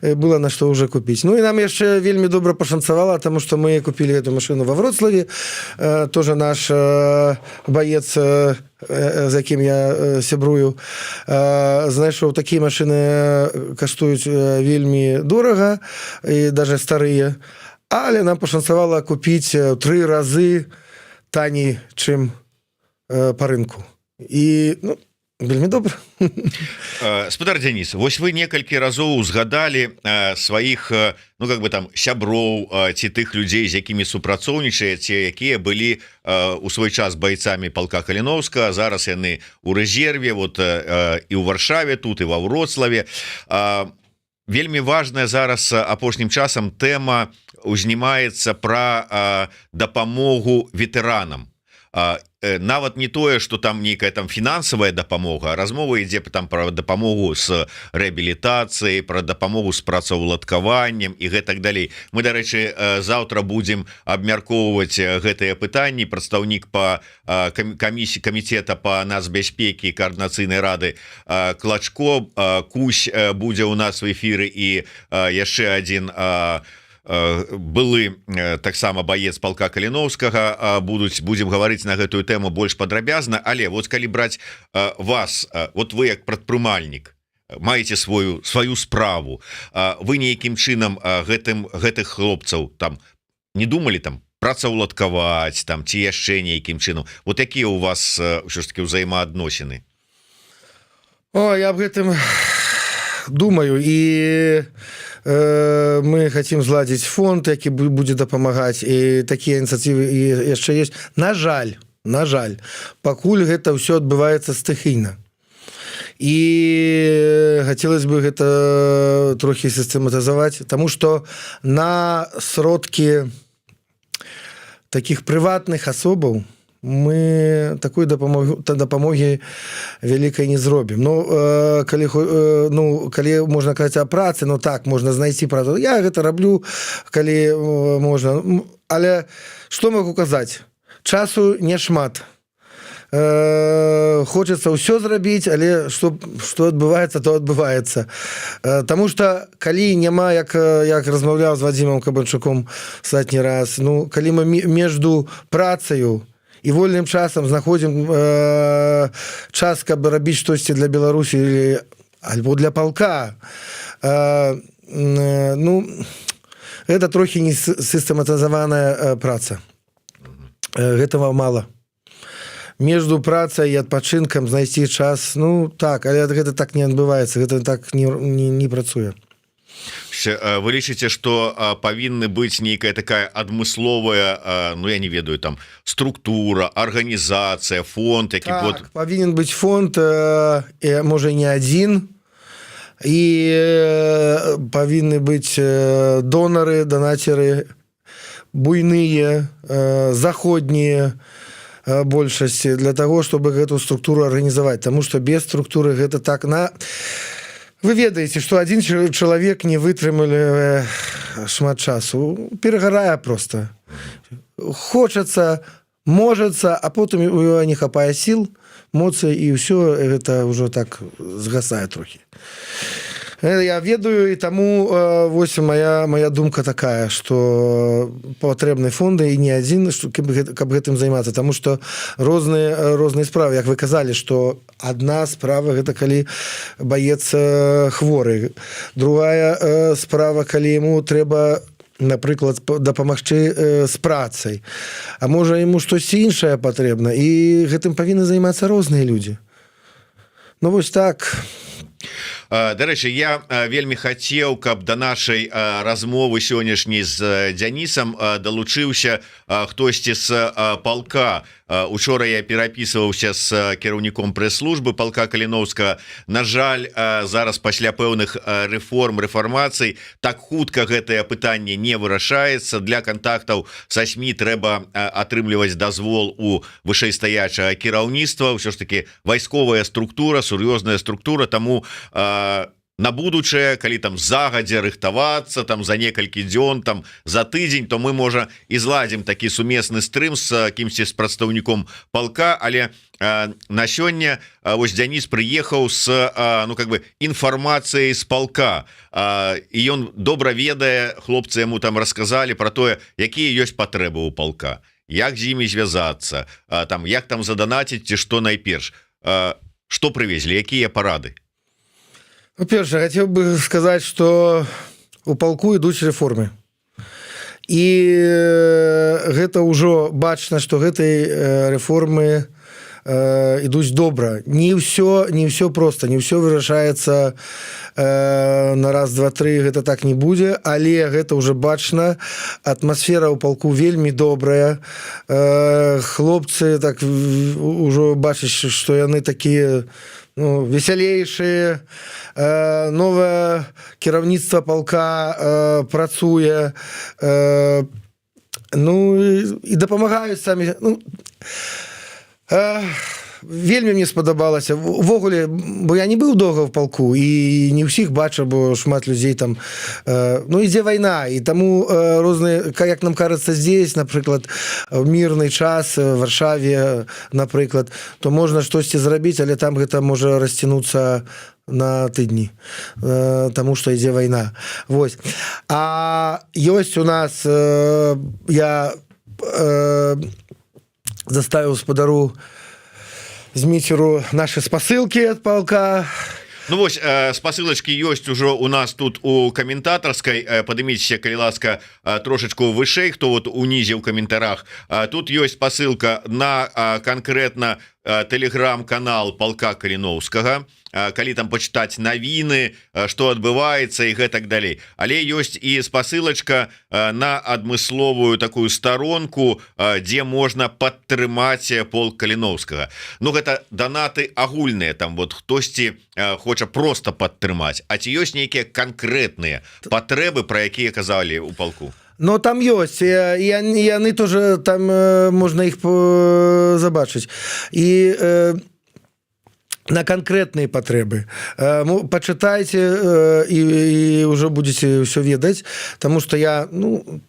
было на что уже купить. Ну и нам яшчэ вельмі добра пашанцавала, потому что мы купили эту машину во Вроцлаве, тоже наш боец, з якім я сябрую, знайшоў, такія машины каштуюць вельмі дорага і даже старыя, але нам пашанцавала купіць 3 разы таней, чым по рынку. І ну, вельмі добра.
Спадар Дзяніс, вось вы некалькі разоў узгадалі сваіх, ну как бы там сяброў ці тых людзей, з якімі супрацоўнічаеце, якія былі у свой час байцамі палка Каліновскага, зараз яны у рэзерве, вот і ў Варшаве тут, і ва Вроцлаве. Вельмі важная зараз апошнім часам тэма узнімаецца пра дапамогу ветэранам. Нават не тое, что там нейкая там фінансавая дапамога, размова ідзе там про дапамогу с рэабілітацыяй, про дапамогу с працаўладкаваннем і гэтак далей. Мы, дарэчы, заўтра будем абмяркоўваць гэтыя пытанні. Прадстаўнік по камісіі камітэта по нацбяспекі коордынацыйнай рады Клачко Кусь будзе у нас в эфіры, і яшчэ адзін былы таксама баец палка Каліновскага. Будем гаварыць на гэтую тэму больш падрабязна. Але вот калі браць вас, вот вы як прадпрымальнік маеце сваю справу, вы нейкім чынам гэтых хлопцаў там не думалі там працаўладкаваць там ці яшчэ нейкім чынам? Вот якія у вас ўсё ж таки ўзаемаадносіны?
О, я об гэтым думаю, і мы хотим зладзіць фонд, які будзе дапамагаць, і такія ініцыятывы яшчэ ёсць. На жаль, пакуль гэта ўсё адбываецца стыхійна. І хацелось бы гэта трохі сістэматызаваць, таму што на сродкі такіх прыватных асобаў мы такой дапамогі вялікай не зробім. Ну, калі можна казаць о працы, ну так, можна знайсці працу. Я гэта раблю, калі можна. Але што могу казаць? Часу няшмат. Хочацца ўсё зрабіць, але што адбываецца, то адбываецца. Таму што калі няма, як размаўляў з Вадзімам Кабанчуком астатні раз, ну, калі мы между працаю і вольным часам знаходзім час, каб рабіць штосьці для Беларусі альбо для палка, ну, гэта трохі не сістэматызаваная праца. Гэтага мала. Между працай і адпачынкам знайсці час, ну так, але гэта так не адбываецца, гэта так не працуе.
Вы лічыце, што павінны быць нейкая такая адмысловая, ну я не ведаю, там структура, арганізацыя, фонд, які
так, павінен быць фонд, можа не адзін, і павінны быць донары, данацеры буйныя, заходнія большасці, для того, чтобы гэту структуру арганізаваць, таму што без структуры гэта так на... Вы ведаеце, што адзін чалавек не вытрымалі шмат часу, перагарае просто. Хочацца, можацца, а потым не хапае сіл, моцы, і ўсё гэта ўжо так згасае трохі. Я ведаю, і таму вось моя думка такая, што патрэбны фонды і не адзін, каб гэтым займацца, таму што розныя справы, як вы казалі, што адна справа гэта калі баец хворы, другая справа, калі яму трэба, напрыклад, дапамагчы з працай, а можа яму штосьці іншае патрэбна, і гэтым павінны займацца розныя людзі. Ну вось так.
Дарэчы, я вельмі хацеў, каб да нашай размовы сённяшняй з Дзянісам далучыўся хтосьці з палка. учора я перапісваўся з кіраўніком прэс-службы палка Каліноўскага. На жаль, зараз пасля пэўных рэфармацый так хутка гэтае пытанне не вырашаецца. Для контактаў са СМІ трэба атрымліваць дазвол у вышэйстаячага кіраўніцтва. Ўсё ж таки вайсковая структура, сур'ёзная структура, таму на будучае, калі там загадзя рыхтавацца там за некалькі дзён, там за тыдзень, то мы можа і зладзім такі сумесны стрым з кімсьці з прадстаўніком палка. Але на сёння вось Дзяніс прыехаў з ну как бы інфармацыяй з палка, і ён добра ведае, хлопцы яму там расказалі про тое, якія ёсць патрэбы ў палка, як з імі звязацца, там як там заданаціць ці што найперш. Што прывезлі, якія парады?
Во-первых, хотел бы сказать, что у полку идут реформы. И это уже бачно, что этой реформы идут добро. Не все просто, не все вырашается на раз, два, три, это так не будет, але это уже бачно. Атмосфера у полку вельми добрая. Хлопцы так уже бачат, что яны такие, ну, весялейшие. Новае кіраўніцтва палка працуе, ну і дапамагаюць самі. Ну, вельмі мне спадабалася увогуле, бо я не быў доўга в полку і не ўсіх бачу, бо шмат людзей там, ну ідзе вайна, і таму розныя, як нам кажется здесь, напрыклад, в мірны час в Варшаве, напрыклад, то можна штосьці зрабіць, але там гэта можа расцянуцца на тыдні, тому что ідзе вайна. Вось. А ёсць у нас, я заставіў спадару Зміцеру наши спасылкі ад палка.
Ну вось, спасылачкі ёсць ужо у нас тут у каментатарскай. Падыміцеся, калі ласка, трошечку вышэй, хто вот унізе ў каментарах. Тут ёсць спасылка на канкрэтна тэлеграм-канал палка Каліноўскага, калі там пачытаць навіны, што адбываецца і гэтак далей. Але ёсць і спасылачка на адмысловую такую старонку, дзе можна падтрымаць полк Каліноўскага. Ну гэта донаты агульныя, там вот хтосьці хоча просто падтрымаць. А ці ёсць нейкія канкрэтныя патрэбы, пра якія казалі ў палку?
Но там ёсць, і яны тоже там можна іх забачыць. І на конкретные патрэбы почитайте и уже будете все ведать, потому что я, ну,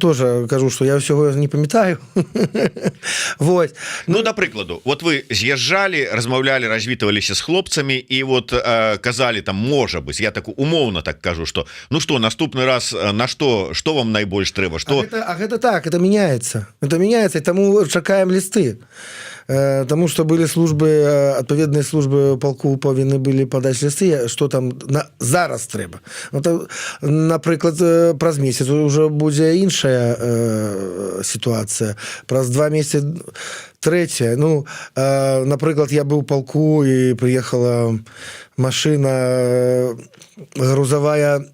тоже кажу, что я всего не памятаю. Вот.
Ну, да прыкладу, вот вы з'язджалі, размаўлялі, развітваліся з хлопцамі і вот казалі там, можа быць, я так умоўна так кажу, что ну что, наступны раз на что вам найбольш трэба, что?
А гэта так, это меняется, и тому чакаем листы. Тому что были службы, адпаведныя службы полку павінны былі падаць лісты, што там зараз трэба. Напрыклад, праз месяц уже будзе іншая сітуацыя, праз 2 месяцы трэцяя. Ну, напрыклад, я быў у полку і прыехала машина грузовая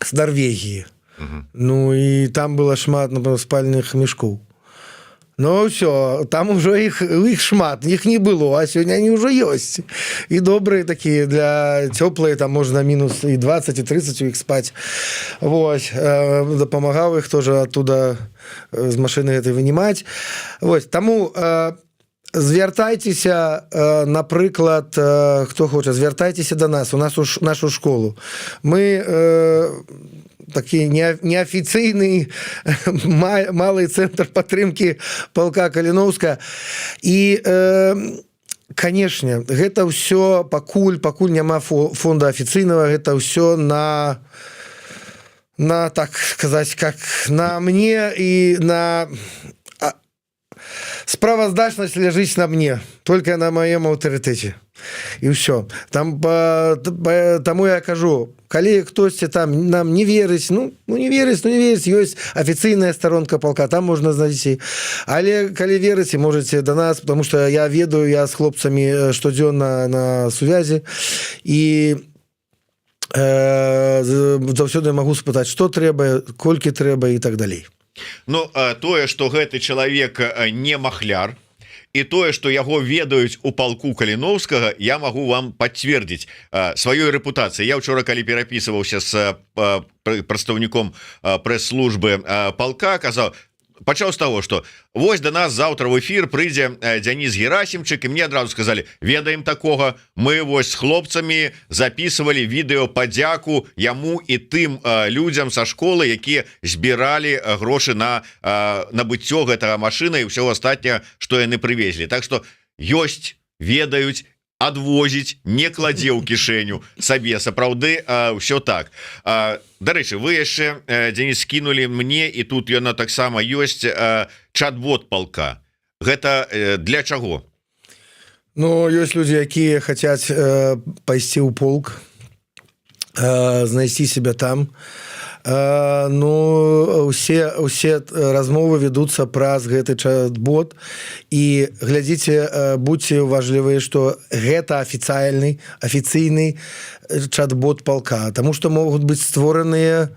з Норвегії. Ну і там было шмат, например, спальных мешков. Ну все, там уже их шмат, их не было, а сегодня они уже есть. И добрые такие, для теплые, там можно минус и 20, и 30 у их спать. Вот. Допомагал их тоже оттуда з машины этой вынимать. Вот. Тому звяртайцеся, напрыклад, хто хоча, звяртайцеся до нас, у нас у нашу школу. Мы такі неафіцыйны малы цэнтр падтрымкі палка Каліноўска. І канешне, гэта ўсё пакуль няма фонда афіцыйнага, гэта ўсё на так сказаць, как на мне, і на справаздачнасць ляжыць на мне, только на маем аўтарытэце. І ўсё. Таму я кажу, калі хтосьці там нам не верыць, ну не верыць, ёсць афіцыйная старонка палка, там можна знайсці. Але калі верыце, можете до нас, потому что я ведаю, я з хлопцамі штодзённа на сувязі, і заўсёды магу спытаць, што трэба, колькі трэба і так далей.
Ну, тое, што гэты чалавек не махляр, і тое что яго ведаюць у палку Каліновскага, я могу вам подцвердзіць сваёй рэпутацыі. Я учора калі перапісваўся с прадстаўніком прэс-службы палка, казаў, пачаў з таго, што вось да нас заўтра в эфир прыйдзе Дзяніс Герасімчык, і мне адразу сказалі, ведаем такога, мы вось з хлопцамі записывалі відэо падзяку яму і тым людзям са школы, якія збіралі грошы на набыццё гэтага машына і ўсё астатняе, што яны прывезлі. Так што ёсць, ведаюць, адвозіць, не кладзе ў кішэню сабе, сапраўды ўсё так. Дарэчы, вы яшчэ, Дзяніс, скінулі мне, і тут яна таксама ёсць, чат-бот палка. Гэта для чаго?
Ну, ёсць людзі, якія хацяць пайсці ў полк, знайсці себя там. Ну, усе размовы ведуцца праз гэты чат-бот, і глядзіце, будьце уважлівыя, што гэта афіцыйны чат-бот палка, таму што могуць быць створаныя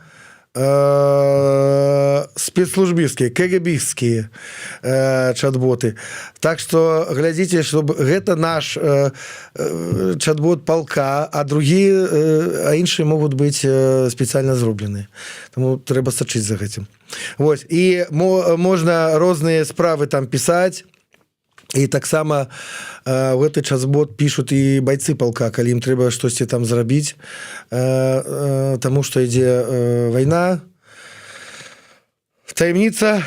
спецслужбістскія, КГБістскія чат-боты. Так што глядзіце, чтобы гэта наш чат-бот палка, а іншыя могуць быць спецыяльна зробленыя. Таму трэба сачыць за гэтым. Вось. І можна розныя справы там пісаць, і таксама в гэты чат-бот пішуць і байцы палка, калі ім трэба штосьці там зрабіць, таму што ідзе вайна. Таямніца.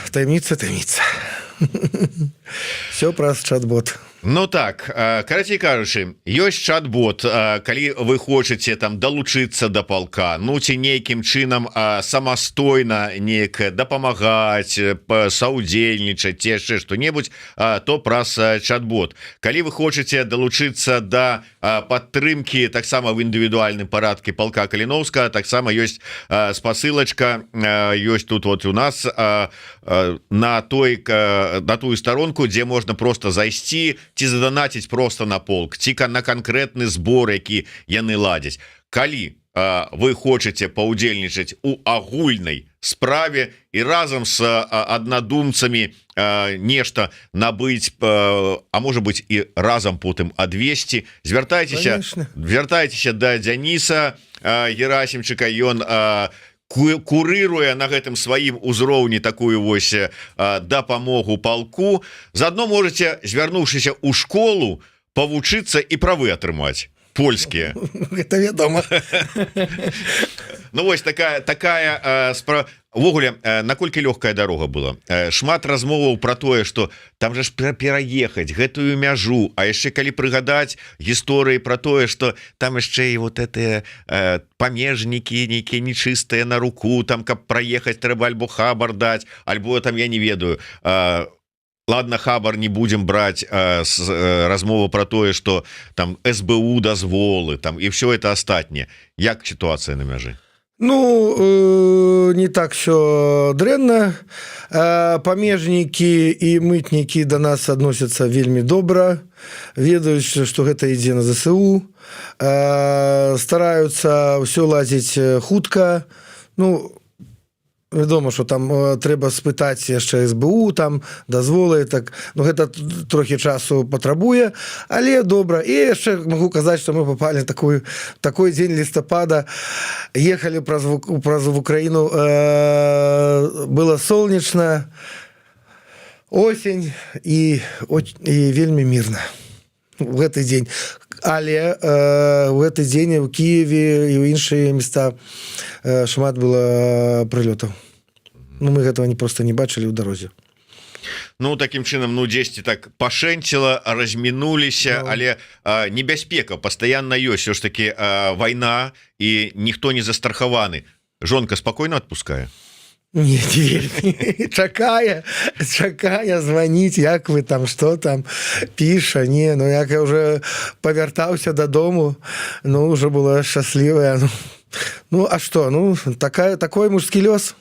Все праз чат-бот.
Ну так, карацей кажучы, ёсць чат-бот, калі вы хочаце там далучыцца да палка, ну ці нейкім чынам самастойна неяк дапамагаць, саўдзельнічаць, ці яшчэ што-небудзь, то праз чат-бот. Калі вы хочаце далучыцца да падтрымкі таксама в індывідуальным парадку палка Каліновскага, таксама ёсць спасылачка, ёсць тут вот у нас на тую старонку, дзе можна просто зайсці, ці заданаціць просто на полк, ці на канкрэтны збор, які яны ладзяць. Калі вы хочаце паўдзельнічаць у агульнай справе і разам з аднадумцамі нешта набыць, а можа быць і разам потым адвесці, звяртайцеся да Дзяніса Герасімчыка, ён курыруе на гэтым сваім узроўні такую вось дапамогу палку. Заодно можете, звярнуўшыся ў школу, павучыцца і правы атрымаць польскія.
Это вядома.
Ну вось такая справа. Увогуле, наколькі лёгкая дарога была? Шмат размоваў пра тое, што там жа ж пераехаць гэтую мяжу, а яшчэ калі прыгадаць гісторыі пра тое, што там яшчэ і вот гэтыя памежнікі нейкія нечыстыя на руку, там каб праехаць трэба альбо хабар даць, альбо там я не ведаю. Ладно, хабар не будем браць размову пра тое, што там СБУ дазволы там і ўсё это астатняе. Як сітуацыя на мяжы?
Ну, не так все дрэнна. Памежнікі і мытнікі да нас адносяцца вельмі добра, ведаюць, што гэта ідзе на ЗСУ, стараюцца ўсё ладзіць хутка. Ну, вядома, што там трэба спытаць яшчэ СБУ, там дазволы, так, ну гэта трохі часу патрабуе, але добра. І яшчэ магу казаць, што мы попалі такой дзень лістапада, ехалі праз Украіну, было солнечна, осень і вельмі мірна в гэты дзень. Але в гэты дзень у Киеве і ў іншыя места шмат было прылётаў. Ну, мы гэтага просто не бачылі ў дарозе.
Ну, такім чынам, ну, дзесьці так пашэнціла, размінуліся, але небяспека пастаянна ёсць, ўсё ж такі вайна, і ніхто не застрахаваны. Жонка спакойна адпускае?
Не вельмі. Чакае, званіць, як вы там, што там, піша. Не, ну, як я уже павяртаўся дадому, ну, уже была шчаслівая. Ну, а што? Ну, такой мужскі лёс.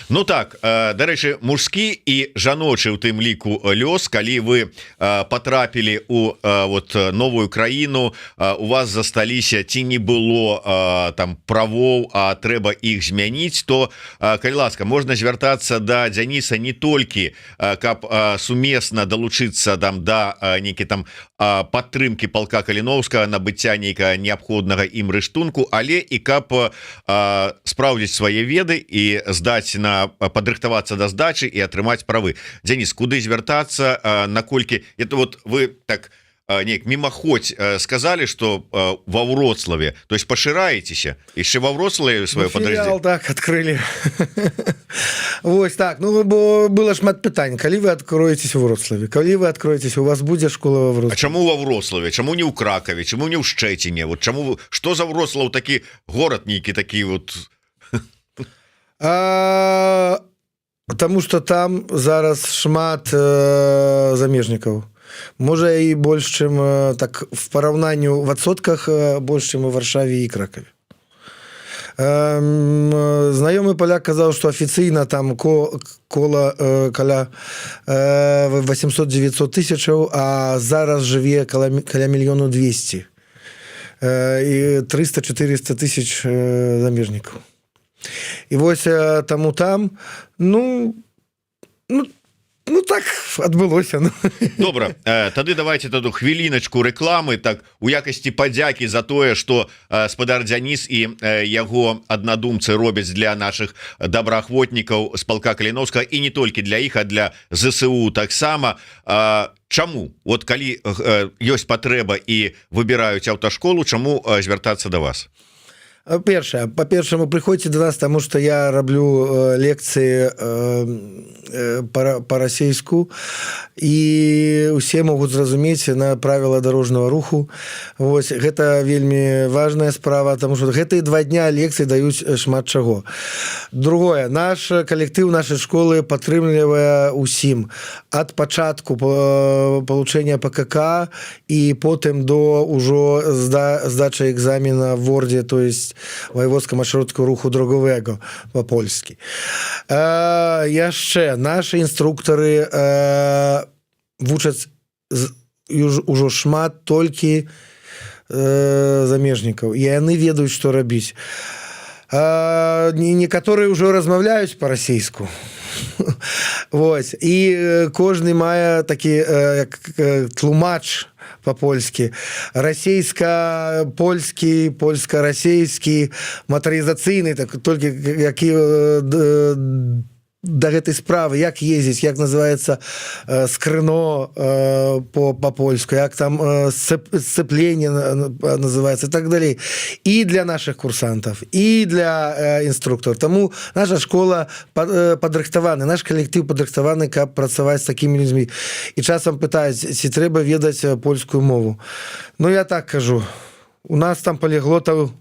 Ну так, дарэчы, мужскі і жаночы у тым ліку лёс, калі вы потрапілі у вот новую краіну, у вас засталіся ці не было там правоў, а трэба іх змяніць, то калі ласка, можна звяртацца да Дзяніса не толькі каб сумесна далучыцца там да нейкі там падтрымки палка Каліновскага, набыцця нейкага неабходнага ім рыштунку, але і каб спраўдзіць свае веды і здаць на падрыхтавацца да здачы і атрымаць правы. Дзяніс, куды звяртацца, наколькі это вот вы так неяк мимоходь сказали, что во Вроцлаве, то есть пошираетеся яшчэ во Вроцлаве свое
подраздзяленне, так открыли. Вось так, ну бо было шмат пытань, калі вы откроетесь у Вроцлаве, калі вы откроетесь, у вас будзе школа во Вроцлаве.
А чаму во Вроцлаве, чаму не ў Кракове, чаму не ў Шчэціне, вот чаму, что за Вроцлав такі город нейкі такі вот?
Потому что там зараз шмат замежнікаў. Можа і больш, чым так в параўнанні в адсотках больш, чым у Варшаве і Кракове. Знаёмы паляк казаў, што афіцыйна там каля 800-900 тысячаў, а зараз жыве каля 1 200 000 і 300-400 тысяч замежнікаў. І вось таму там, ну так адбылося.
Добра, тады давайте таду хвіліначку рэкламы, так у якасці падзякі за тое, што спадар Дзяніс і яго аднадумцы робяць для наших добраахвотнікаў з палка Каліновскага, і не толькі для іх, а для ЗСУ таксама. Чаму? Вот калі ёсць патрэба і выбіраюць аўташколу, чаму звяртацца да вас?
Па-першае, прыходзьце до нас, тому что я раблю лекцыі па-расейску, і усе могуць зразумець на правила дорожного руху. Вось, гэта вельмі важная справа, тому что гэтыя 2 дня лекцыі даюць шмат чаго. Другое, наш калектыў нашай школы падтрымлівае усім ад пачатку получэння ПКК і потым до ўжо здачы экзамена в Вордзе, то есть воеводскому маршрутку руху другого по-польски. Яшчэ наши инструкторы вучаць ужо шмат толькі замежнікаў, і яны ведаюць, што рабіць. Некаторыя ўжо размаўляюць па-расейску. Вось. І кожны мае такі тлумач по-польски, расійска-польскі, польска-расійскі, матарызацыйны, так, толькі які да гэтай справы, як ездзіць, як называется скрыно по-польску, як там сцепление называется, и так далее. И для наших курсантов, и для инструкторов. Тому наша школа падрыхтавана, наш калектыў падрыхтаваны, каб працаваць з такімі людзьмі. І часам пытаюць, ці трэба ведаць польскую мову. Ну, я так кажу, у нас там полиглотаў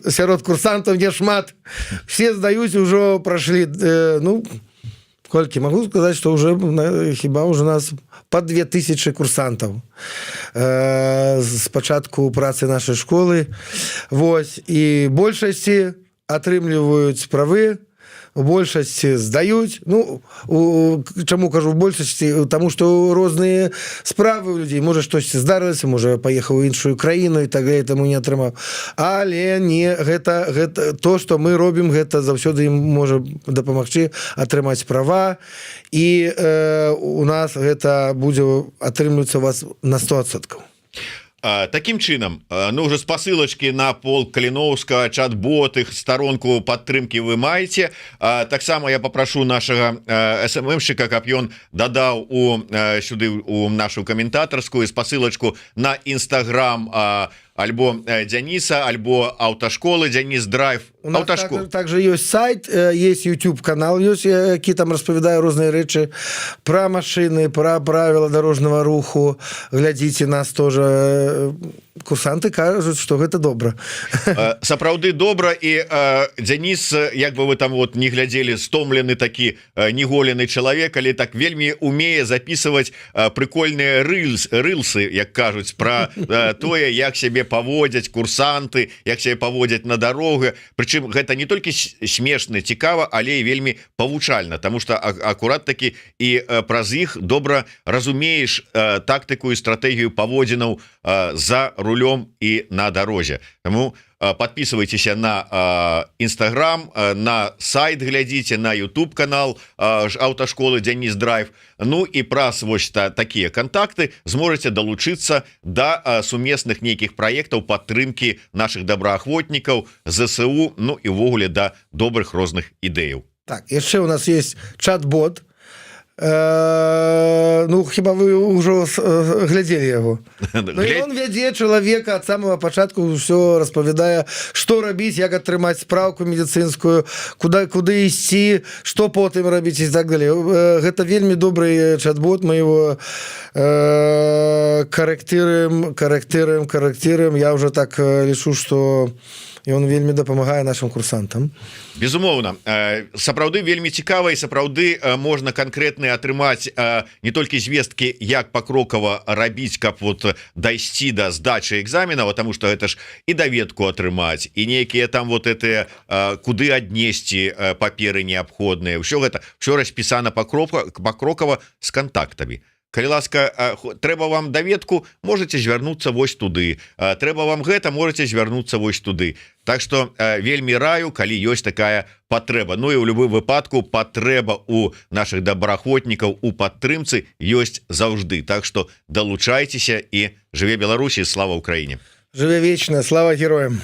сярод курсантаў не шмат, все здаюць, ужо пройшлі, ну, колькі могу сказать, что уже хіба уже нас по 2000 курсантаў з пачатку працы нашай школы. Вось, і большасці атрымліваюць правы, у большасці здаюць. Ну, чаму кажу в большасці? Таму што розныя справы у людзей. Можа, штосьці здарылася, можа, паехаў у іншую краіну і так далее, таму не атрымаў. Але не гэта то, што мы робім, гэта заўсёды ім можа дапамагчы атрымаць права, і у нас гэта будзе атрымлівацца у вас на 100%.
Таким чынам, ну уже спасылачки на полк Каліновскага, чат-бот, іх старонку падтрымки вы маеце. Таксама я попрошу нашага СММщика, каб ён дадаў сюды у нашу каментатарскую спасылачку на Instagram альбо Дзяніса, альбо аўташколы Дзяніс Драйв.
У нас также есть сайт, есть YouTube канал, які там распавядае розныя рэчы про машины, про правила дорожного руху. Глядзіце нас тоже. Курсанты кажуць, што гэта добра.
Сапраўды добра. І Дзяніс, як бы вы там вот не глядзелі, стомлены такі неголены чалавек, але так вельмі умее записываць прикольныя рылсы, як кажуць, про тое, як сябе паводзяць курсанты, як сябе паводзяць на дарогу. Прычым гэта не толькі смешна, цікава, але і вельмі павучальна, тому что акурат такі і праз іх добра разумееш тактыку і стратэгію паводзінаў за рулём і на дарозе. Таму подписывайтесь на Instagram, на сайт глядзіце, на YouTube канал аўташколы Денис Драйв. Ну і праз вось такія контакты зможаце далучыцца да сумесных нейкіх праектаў падтрымки наших добраахвотнікаў, ЗСУ, ну і ўвогуле да добрых розных ідэяў.
Так, яшчэ у нас есть чат-бот. Ну, хіба вы ўжо глядзелі яго? Ну, он вядзе чалавека ад самого пачатку, ўсё распавядае, што рабіць, як атрымаць спраўку медыцынскую, куды ісці, што потым рабіць і так далее. Гэта вельмі добрый чат-бот, мы его корректируем. Я уже так лічу, што і он вельмі дапамагае нашим курсантам.
Безумоўна, сапраўды вельмі цікава і сапраўды можна канкрэтна атрымаць не толькі звесткі, як пакрокава рабіць, каб вот дайсці да здачы экзаменаў, потому что гэта ж і даведку атрымаць, і нейкія там вот это куды аднесці паперы неабходныя, ўсё гэта ўсё распісана пакрокава з кантактамі. Калі ласка, трэба вам даведку, можете звярнуцца вось туды. Трэба вам гэта, можете звярнуцца вось туды. Так што вельмі раю, калі ёсць такая патрэба. Ну і ў любым выпадку патрэба у наших добраахвотнікаў у падтрымцы ёсць заўжды. Так што далучайцеся і жыве Беларусі, слава Украіне.
Жыве вечна, слава героям.